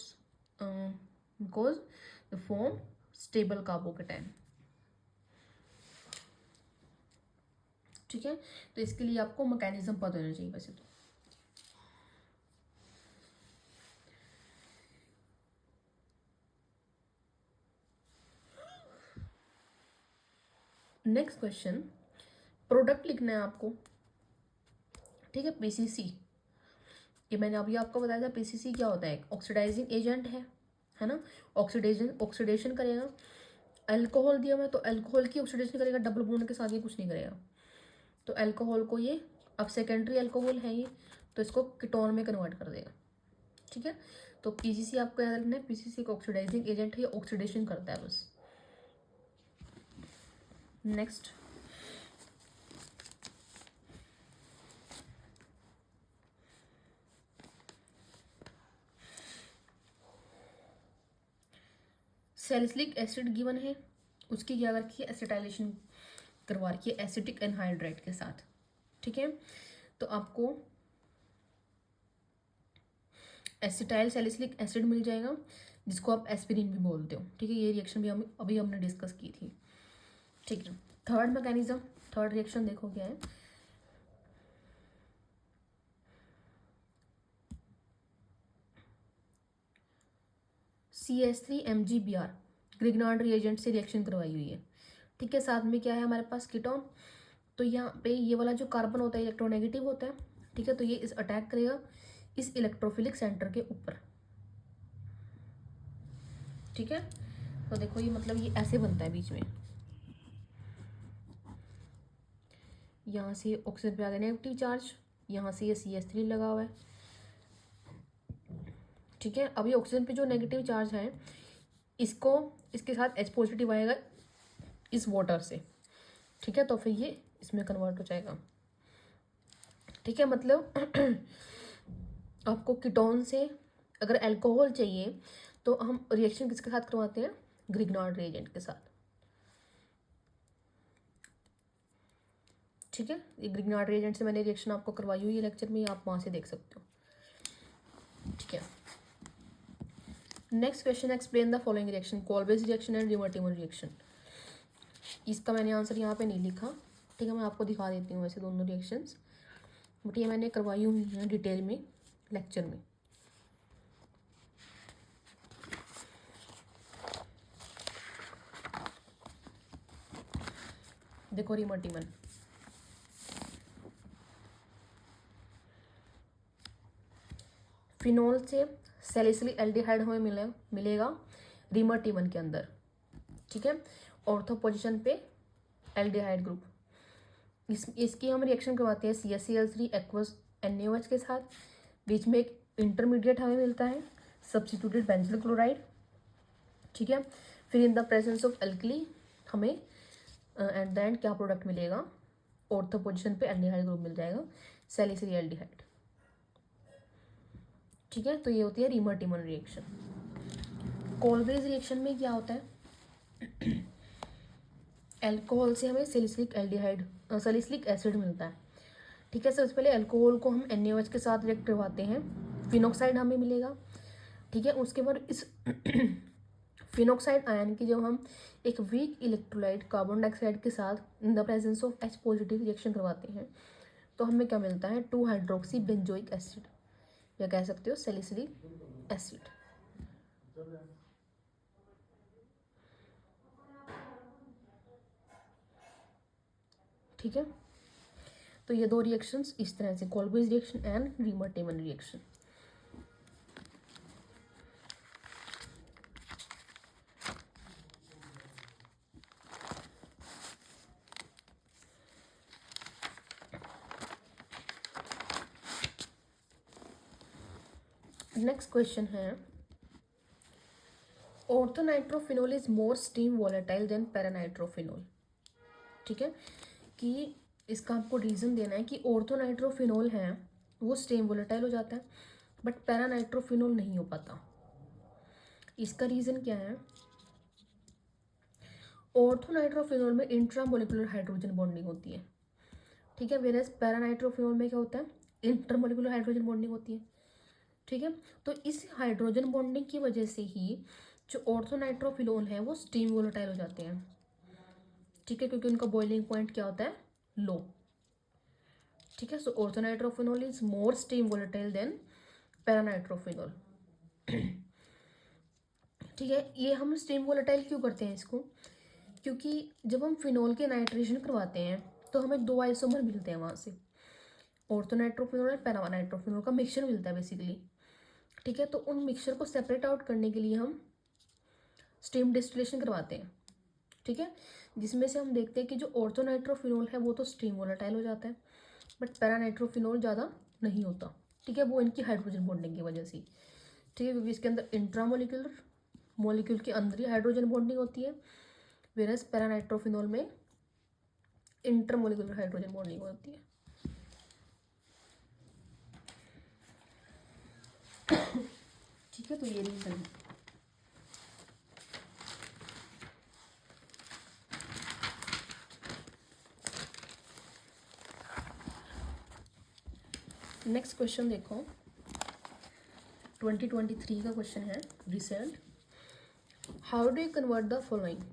[SPEAKER 1] because the form stable carbocation, ठीक है। तो इसके लिए आपको मैकेनिज्म पता होना चाहिए वैसे तो। नेक्स्ट क्वेश्चन, प्रोडक्ट लिखना है आपको, ठीक है। पीसीसी, ये मैंने अभी आपको बताया था, पीसीसी क्या होता है, ऑक्सीडाइजिंग एजेंट है ना, ऑक्सीडेशन करेगा अल्कोहल दिया हुआ है तो अल्कोहल की ऑक्सीडेशन करेगा, डबल बॉन्ड के साथ ये कुछ नहीं करेगा। तो अल्कोहल को ये, अब सेकेंडरी अल्कोहल है ये, तो इसको कीटोन में कन्वर्ट कर देगा। ठीक है, तो पीसीसी आपको याद रखना है, पीसीसी एक ऑक्सीडाइजिंग एजेंट है, ये ऑक्सीडेशन करता है बस। नेक्स्ट, सैलिसिलिक एसिड गिवन है, उसकी क्या रखी है, एसिटाइलेशन करवा रखी है एसिटिक एनहाइड्राइड के साथ। ठीक है, तो आपको एसिटाइल सैलिसिलिक एसिड मिल जाएगा, जिसको आप एस्पिरिन भी बोलते हो। ठीक है, ये रिएक्शन भी हम अभी हमने डिस्कस की थी। ठीक है, थर्ड मैकेनिज्म, थर्ड रिएक्शन देखो क्या है। CH3MgBr ग्रिग्नार्ड रिएजेंट से रिएक्शन करवाई हुई है। ठीक है, साथ में क्या है हमारे पास, कीटोन। तो यहाँ पे ये वाला जो कार्बन होता है इलेक्ट्रोनेगेटिव होता है। ठीक है, तो ये इस अटैक करेगा इस इलेक्ट्रोफिलिक सेंटर के ऊपर। ठीक है, तो देखो ये मतलब ये ऐसे बनता है बीच में, यहाँ से ऑक्सीजन पे आ गया नेगेटिव चार्ज, यहाँ से ये CH3 लगा हुआ है। ठीक है, अभी ऑक्सीजन पे जो नेगेटिव चार्ज है, इसको इसके साथ H पॉजिटिव आएगा इस वाटर से। ठीक है, तो फिर ये इसमें कन्वर्ट हो जाएगा। ठीक है, मतलब आपको कीटोन से अगर अल्कोहल चाहिए तो हम रिएक्शन किसके साथ करवाते हैं, ग्रिग्नार्ड रिएजेंट के साथ। ठीक है, ये ग्रिग्नार्ड रिएजेंट से मैंने रिएक्शन आपको करवाई हुई है लेक्चर में, आप वहाँ से देख सकते हो। ठीक है, next question, explain the following reaction, Kolbe's reaction and रिवर्टिमल रिएक्शन। इसका मैंने आंसर यहाँ पे नहीं लिखा। ठीक है, मैं आपको दिखा देती हूँ वैसे दोनों रिएक्शंस, बट ये मैंने करवाई हुई हैं डिटेल में लेक्चर में। देखो रिवर्टिमल, फिनोल से सैलिसिलिक एल्डिहाइड हमें मिलेगा रिमर्टिमन के अंदर। ठीक है, ऑर्थो पोजीशन पे एल्डिहाइड ग्रुप, इसकी हम रिएक्शन करवाते हैं CaCl3 एक्वस NaOH के साथ। बीच में एक इंटरमीडिएट हमें मिलता है सब्स्टिट्यूटेड बेंजल क्लोराइड। ठीक है, फिर इन द प्रेजेंस ऑफ एल्कली हमें एट द एंड क्या प्रोडक्ट मिलेगा, ऑर्थो पोजीशन पे एल्डिहाइड ग्रुप मिल जाएगा, सैलिसिलिक एल्डिहाइड। ठीक है, तो ये होती है रिमर्टिमल रिएक्शन। कोलब्रेज रिएक्शन में क्या होता है, अल्कोहल से हमें सैलिसिलिक एसिड मिलता है। ठीक है, सबसे पहले अल्कोहल को हम NaOH के साथ रिएक्ट करवाते हैं, फिनॉक्साइड हमें मिलेगा। ठीक है, उसके बाद इस फिनॉक्साइड आयन की जब हम एक वीक इलेक्ट्रोलाइट कार्बन डाइऑक्साइड के साथ इन the presence of H positive reaction करवाते हैं, तो हमें क्या मिलता है, 2 हाइड्रोक्सी बेंजोइक एसिड, या कह सकते हो सैलिसिलिक एसिड। ठीक है, तो ये दो रिएक्शंस इस तरह से, Kolbe's reaction and Reimer Tiemann reaction. Next question है, orthonitrophenol is more steam volatile than paranitrophenol. ठीक है, कि इसका आपको रीज़न देना है कि ऑर्थोनाइट्रोफिनोल है वो स्टीम वॉलेटाइल हो जाता है, बट पैरानाइट्रोफिनोल नहीं हो पाता। इसका रीज़न क्या है, ऑर्थोनाइट्रोफिनोल में इंट्रामोलिकुलर हाइड्रोजन बॉन्डिंग होती है। ठीक है, वेरस पैरानाइट्रोफिनोल में क्या होता है, इंटरमोलिकुलर हाइड्रोजन बॉन्डिंग होती है। ठीक है, तो इस हाइड्रोजन बॉन्डिंग की वजह से ही जो ऑर्थोनाइट्रोफिनोल है वो स्टीम वोलेटाइल हो जाते हैं। ठीक है, क्योंकि उनका बॉइलिंग पॉइंट क्या होता है, लो। ठीक है, so orthonitrophenol is more steam volatile than paranitrophenol. ठीक है, ये हम स्टीम वोलेटाइल क्यों करते हैं इसको, क्योंकि जब हम फिनोल के नाइट्रेशन करवाते हैं तो हमें 2 आइसोमर मिलते हैं वहाँ से, ऑर्थोनाइट्रोफिनोल और पैरानाइट्रोफिनोल का मिक्सचर मिलता है बेसिकली। ठीक है, तो उन मिक्सचर को सेपरेट आउट करने के लिए हम स्टीम डिस्टिलेशन करवाते हैं। ठीक है, जिसमें से हम देखते हैं कि जो ऑर्थोनाइट्रोफिनोल है वो तो स्ट्रीम वोलेटाइल हो जाता है, बट पैरानाइट्रोफिनोल ज़्यादा नहीं होता। ठीक है, वो इनकी हाइड्रोजन बॉन्डिंग की वजह से, ठीक है, क्योंकि इसके अंदर इंट्रामोलिकुलर मॉलिक्यूल के अंदर ही हाइड्रोजन बॉन्डिंग होती है, वेरस पैरानाइट्रोफिनोल में इंटरमोलिकुलर हाइड्रोजन बॉन्डिंग होती है। ठीक है, तो ये रीजन है। नेक्स्ट क्वेश्चन देखो, 2023 का क्वेश्चन है recent. How do you convert the following?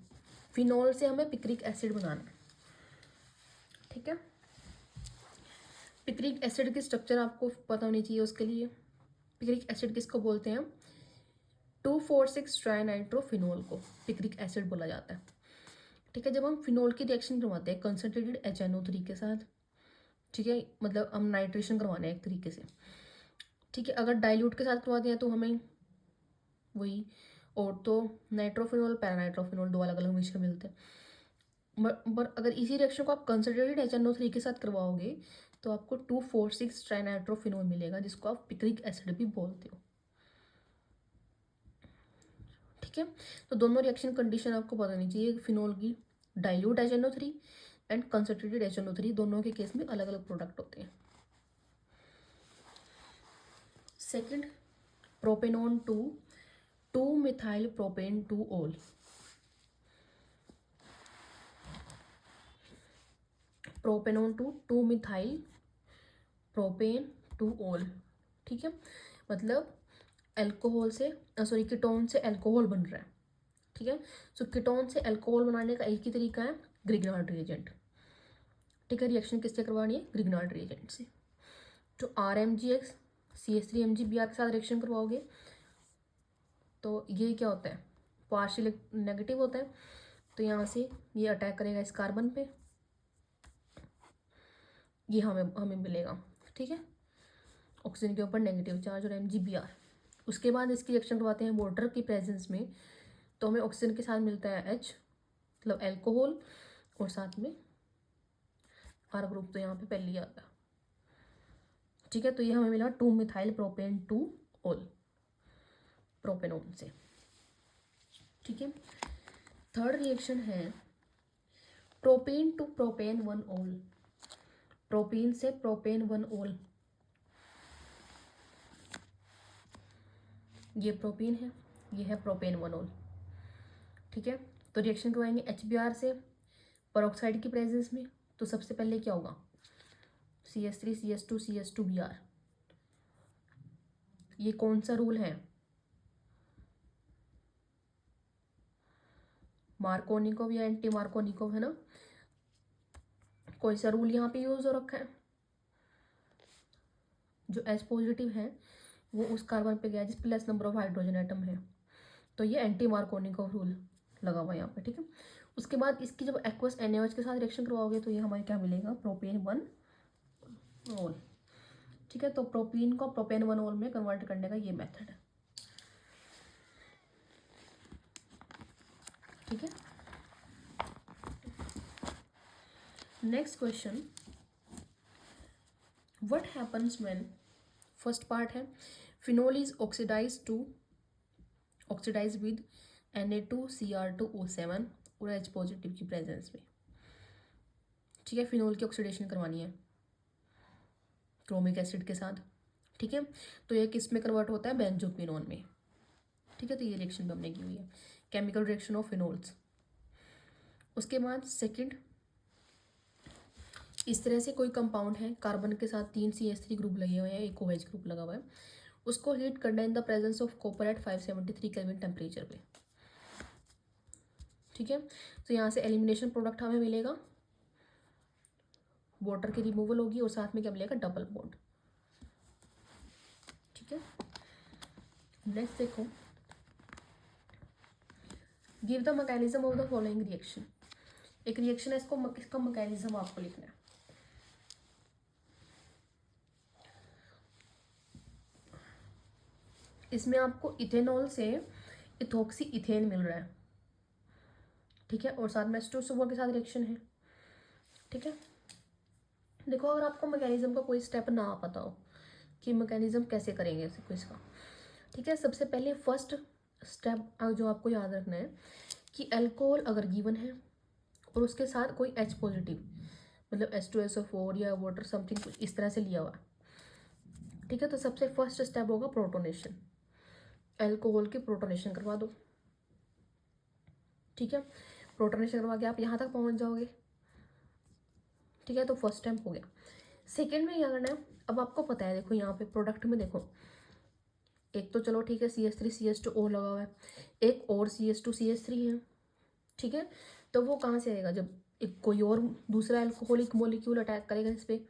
[SPEAKER 1] Phenol से हमें पिक्रिक एसिड बनाना है। ठीक है, पिक्रिक एसिड की स्ट्रक्चर आपको पता होनी चाहिए। उसके लिए पिक्रिक एसिड किसको बोलते हैं? 2,4,6 ट्राइनाइट्रोफिनोल को पिक्रिक एसिड बोला जाता है। ठीक है, जब हम फिनोल की रिएक्शन करवाते हैं कंसनट्रेटेड HNO3 के साथ, ठीक है, मतलब हम नाइट्रेशन करवाने हैं एक तरीके से। ठीक है, अगर डाइल्यूट के साथ करवाते हैं तो हमें वही और तो नाइट्रोफिनोल पैरानाइट्रोफिनोल दो अलग अलग मिश्रण मिलते हैं। पर अगर इसी रिएक्शन को आप कंसनट्रेटेड HNO3 के साथ करवाओगे तो आपको 2,4,6 ट्राइनाइट्रोफिनोल मिलेगा, जिसको आप पिक्रिक एसिड भी बोलते हो। ठीक है, तो दोनों रिएक्शन कंडीशन आपको पता नहीं चाहिए। फिनोल की dilute HNO3 and concentrated HNO3 दोनों के केस में अलग अलग प्रोडक्ट होते हैं। सेकंड, प्रोपेनॉन 2 मिथाइल प्रोपेन 2 ओल। प्रोपेनॉन 2 मिथाइल प्रोपेन 2 ओल। ठीक है, मतलब एल्कोहल से सॉरी कीटोन से एल्कोहल बन रहा है। ठीक है, सो कीटोन से एल्कोहल बनाने का एक ही तरीका है, ग्रिग्नार्ड रिएजेंट। ठीक है, रिएक्शन किससे करवानी है? ग्रिग्नार्ड रिएजेंट से। जो RMgX CH3MgBr के साथ रिएक्शन करवाओगे तो ये क्या होता है? पार्शियल नेगेटिव होता है, तो यहाँ से ये अटैक करेगा इस कार्बन पे, ये हमें मिलेगा। ठीक है, ऑक्सीजन के ऊपर नेगेटिव चार्ज और MgBr। उसके बाद इसकी रिएक्शन करवाते हैं वाटर की प्रेजेंस में, तो हमें ऑक्सीजन के साथ मिलता है H, मतलब एल्कोहल, और साथ में R ग्रुप तो यहाँ पे पहले ही आता है। ठीक है, तो ये हमें मिला 2 मिथाइल प्रोपेन 2 ओल प्रोपेनोन से। ठीक है, थर्ड रिएक्शन है प्रोपेन टू प्रोपेन 1 ओल। प्रोपेन से प्रोपेन 1 ओल, ये प्रोपेन है, ये है प्रोपेन 1 ओल। ठीक है, तो रिएक्शन करवाएंगे HBr से पेरोक्साइड की प्रेजेंस में, तो सबसे पहले क्या होगा? CH3 CH2 CH2Br। ये कौन सा रूल है? मार्कोनिकोव या एंटी मार्कोनिकोव है ना? कोई सा रूल यहाँ पे यूज हो रखा है? जो H पॉजिटिव है वो उस कार्बन पे गया जिस पे less number of hydrogen atom है, तो ये एंटी मार्कोनिकोव रूल लगा हुआ है यहाँ पे। ठीक है, उसके बाद इसकी जब एक्वस NaOH के साथ रिएक्शन करवाओगे तो ये हमारे क्या मिलेगा? प्रोपेन 1 ओल। ठीक है, तो प्रोपेन को प्रोपेन 1 ओल में कन्वर्ट करने का ये मेथड है। ठीक है, next question, what happens when, first part है phenol is oxidise with Na2Cr2O7 और H पॉजिटिव की प्रेजेंस में। ठीक है, फिनोल की ऑक्सीडेशन करवानी है क्रोमिक एसिड के साथ। ठीक है, तो ये किस में कन्वर्ट होता है? बेंजोक्विनोन में। ठीक है, तो ये रिएक्शन भी हमने की हुई है, केमिकल रिएक्शन ऑफ फिनोल्स। उसके बाद सेकंड, इस तरह से कोई कंपाउंड है, कार्बन के साथ 3 CH3 ग्रुप लगे हुए हैं, एक OH ग्रुप लगा हुआ है, उसको हीट करना in the presence of copper at 573 kelvin temperature पे। ठीक है, तो यहाँ से एलिमिनेशन प्रोडक्ट हमें मिलेगा, वाटर की रिमूवल होगी और साथ में क्या मिलेगा? Double bond. ठीक है, नेक्स्ट देखो, give the mechanism of the following reaction. एक रिएक्शन है, इसका मैकेनिज्म आपको लिखना है। इसमें आपको इथेनॉल से इथोक्सी इथेन मिल रहा है। ठीक है, और साथ में H2SO4 के साथ रिएक्शन है। ठीक है, देखो अगर आपको मैकेनिज्म का कोई स्टेप ना पता हो कि मैकेनिज्म कैसे करेंगे इस क्विज का, ठीक है, सबसे पहले फर्स्ट स्टेप जो आपको याद रखना है कि अल्कोहल अगर गिवन है और उसके साथ कोई H पॉजिटिव मतलब H2SO4 या वाटर समथिंग कुछ इस तरह से लिया हुआ, ठीक है, तो सबसे फर्स्ट स्टेप होगा प्रोटोनेशन। अल्कोहल की प्रोटोनेशन करवा दो। ठीक है, प्रोटोनेशन करवा के आप यहाँ तक पहुँच जाओगे। ठीक है, तो फर्स्ट स्टेप हो गया। सेकेंड में क्या करना है, अब आपको पता है, देखो यहाँ पे प्रोडक्ट में देखो, एक तो चलो ठीक है CH3CH2O लगा हुआ है, एक और CH2CH3 है। ठीक है, तो वो कहाँ से आएगा, जब एक कोई और दूसरा अल्कोहलिक मॉलिक्यूल अटैक करेगा इस पर।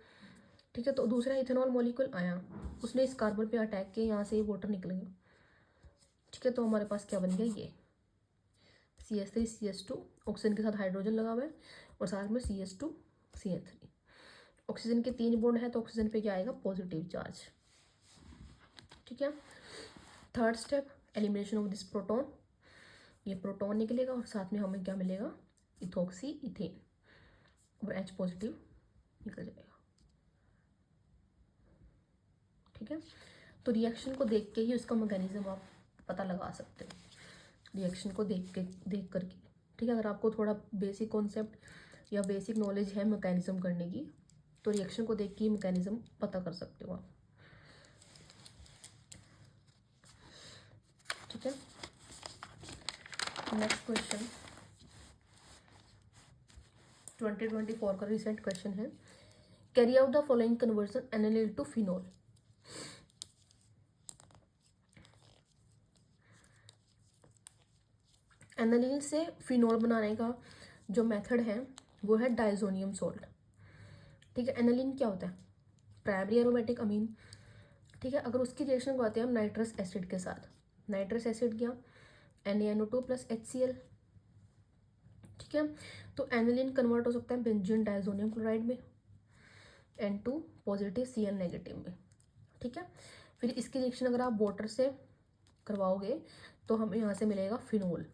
[SPEAKER 1] ठीक है, तो दूसरा इथेनॉल मॉलिक्यूल आया, उसने इस कार्बन पे अटैक किया, यहाँ से ये वाटर निकलेंगे। ठीक है, तो हमारे पास क्या बन गया, ये CH3CH2 ऑक्सीजन के साथ हाइड्रोजन लगा हुआ है और साथ में CH2CH3। ऑक्सीजन के 3 बॉन्ड है तो ऑक्सीजन पे क्या आएगा, पॉजिटिव चार्ज। ठीक है, third step elimination of this proton, ये प्रोटॉन निकलेगा और साथ में हमें क्या मिलेगा, इथॉक्सी इथेन और H पॉजिटिव निकल जाएगा। ठीक है, तो रिएक्शन को देख के ही उसका मैकेनिज्म आप पता लगा सकते हो, रिएक्शन को देख करके। ठीक है, अगर आपको थोड़ा बेसिक कॉन्सेप्ट या बेसिक नॉलेज है मैकेनिज्म करने की, तो रिएक्शन को देख के ही मैकेनिज्म पता कर सकते हो आप। ठीक है, नेक्स्ट क्वेश्चन 2024 का रिसेंट क्वेश्चन है, carry out the following conversion aniline to phenol. Aniline से फिनोल बनाने का जो मेथड है वो है डाइजोनियम सॉल्ट। ठीक है, एनालिन क्या होता है, प्राइमरी एरोमेटिक अमीन। ठीक है, अगर उसकी रिएक्शन करवाते हैं हम नाइट्रस एसिड के साथ, नाइट्रस एसिड क्या, NaNO2 + HCl। ठीक है, तो एनालिन कन्वर्ट हो सकता है बेंजीन डाइजोनियम क्लोराइड में, N2 पॉजिटिव Cl नेगेटिव में। ठीक है, फिर इसकी रिएक्शन अगर आप वाटर से करवाओगे तो हमें यहाँ से मिलेगा फिनोल।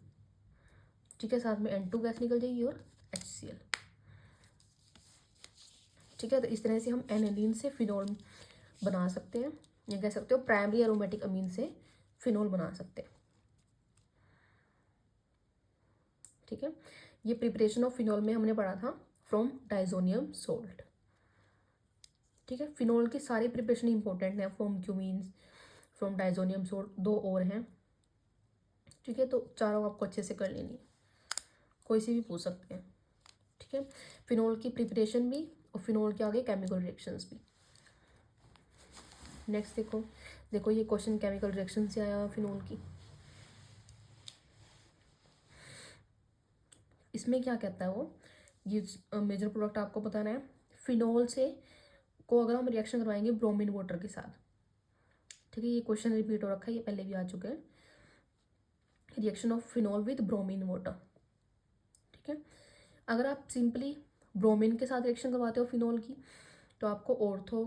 [SPEAKER 1] ठीक है, साथ में N2 गैस निकल जाएगी और HCl। ठीक है, तो इस तरह से हम एनालिन से फिनोल बना सकते हैं, या कह सकते हो प्राइमरी एरोमेटिक अमीन से फिनोल बना सकते हैं। ठीक है, ये प्रिपरेशन ऑफ फिनोल में हमने पढ़ा था फ्रॉम डाइजोनियम सोल्ट। ठीक है, फिनोल की सारी प्रिपरेशन इंपॉर्टेंट है, फ्रॉम क्यूमीन्स, फ्रॉम डाइजोनियम सोल्ट, 2 और हैं। ठीक है, तो चारों आपको अच्छे से कर लेनी है, कोई सी भी पूछ सकते हैं। ठीक है, फिनोल की प्रिपरेशन भी और फिनोल के आगे केमिकल रिएक्शंस भी। नेक्स्ट देखो ये क्वेश्चन केमिकल रिएक्शन से आया फिनोल की। इसमें क्या कहता है वो, ये मेजर प्रोडक्ट आपको बताना है, फिनोल से को अगर हम रिएक्शन करवाएंगे ब्रोमीन वाटर के साथ। ठीक है, ये क्वेश्चन रिपीट हो रखा है, ये पहले भी आ चुका है, reaction of phenol with bromine water. ठीक है, अगर आप सिंपली ब्रोमीन के साथ रिएक्शन करवाते हो फिनोल की तो आपको ऑर्थो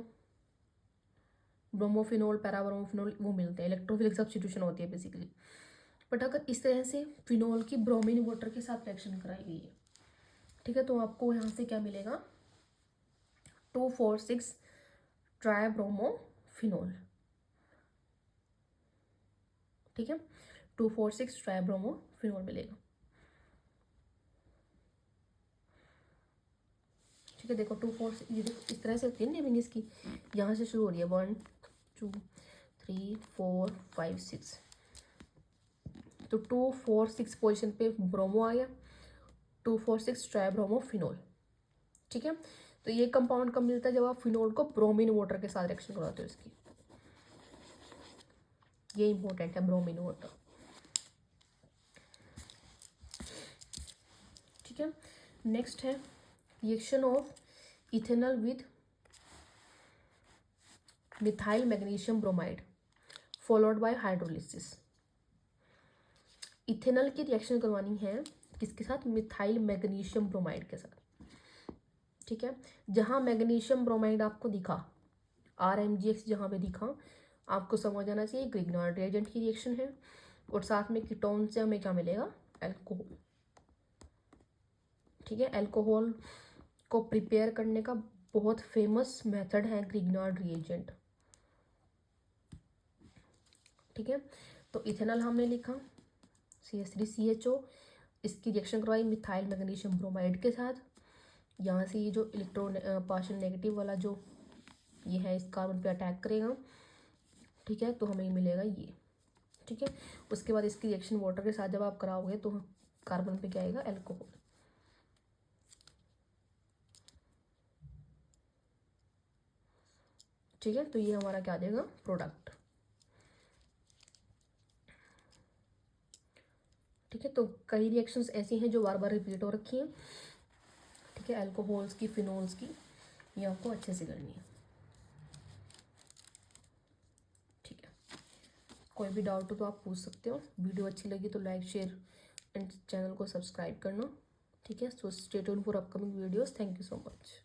[SPEAKER 1] ब्रोमोफिनोल पैराब्रोमोफिनोल वो मिलते हैं, इलेक्ट्रोफिलिक सब्स्टिट्यूशन होती है बेसिकली। बट अगर इस तरह से फिनोल की ब्रोमीन वाटर के साथ रिएक्शन कराई गई है, ठीक है, तो आपको यहाँ से क्या मिलेगा, 2,4,6 ट्राइब्रोमोफिनोल। ठीक है, 2,4,6 ट्राइब्रोमोफिनोल मिलेगा। ठीक है, देखो 2,4,6 ये देखो इस तरह से होती है नेमिंग इसकी, यहाँ से शुरू हो रही है 1 2 3 4 5 6, तो 2,4,6 पोजीशन पे ब्रोमो आ गया, 2,4,6 ट्राइब्रोमोफिनोल। ठीक है, तो ये कंपाउंड कब मिलता है, जब आप फिनोल को ब्रोमीन वाटर के साथ रिएक्शन कराते हो इसकी, ये इंपॉर्टेंट है ब्रोमीन वाटर। ठीक है, नेक्स्ट है reaction of ethanol with methyl magnesium bromide followed by hydrolysis. Ethanol की रिएक्शन करवानी है किसके साथ, मिथाइल मैग्नीशियम ब्रोमाइड के साथ। ठीक है, जहाँ मैग्नीशियम ब्रोमाइड आपको दिखा, RMGX जहाँ पे दिखा, आपको समझ आना चाहिए ग्रिग्नॉर्ड रिएजेंट की रिएक्शन है, और साथ में कीटोन से हमें क्या मिलेगा, अल्कोहल। ठीक है। अल्कोहल को प्रिपेयर करने का बहुत फेमस मेथड है ग्रिग्नार्ड रिएजेंट। ठीक है, तो इथेनॉल हमने लिखा CH3CHO, इसकी रिएक्शन करवाई मिथाइल मैग्नीशियम ब्रोमाइड के साथ। यहाँ से ये जो इलेक्ट्रॉन पार्शियल नेगेटिव वाला जो ये है इस कार्बन पे अटैक करेगा। ठीक है, तो हमें मिलेगा ये। ठीक है, उसके बाद इसकी रिएक्शन वाटर के साथ जब आप कराओगे तो कार्बन पे क्या आएगा, अल्कोहल। ठीक है, तो ये हमारा क्या आ जाएगा, प्रोडक्ट। ठीक है, तो कई रिएक्शंस ऐसी हैं जो बार बार रिपीट हो रखी हैं। ठीक है, अल्कोहल्स की, फिनोल्स की, ये आपको अच्छे से करनी है। ठीक है, कोई भी डाउट हो तो आप पूछ सकते हो। वीडियो अच्छी लगी तो लाइक, शेयर एंड चैनल को सब्सक्राइब करना। ठीक है, so stay tuned for upcoming videos. Thank you so much.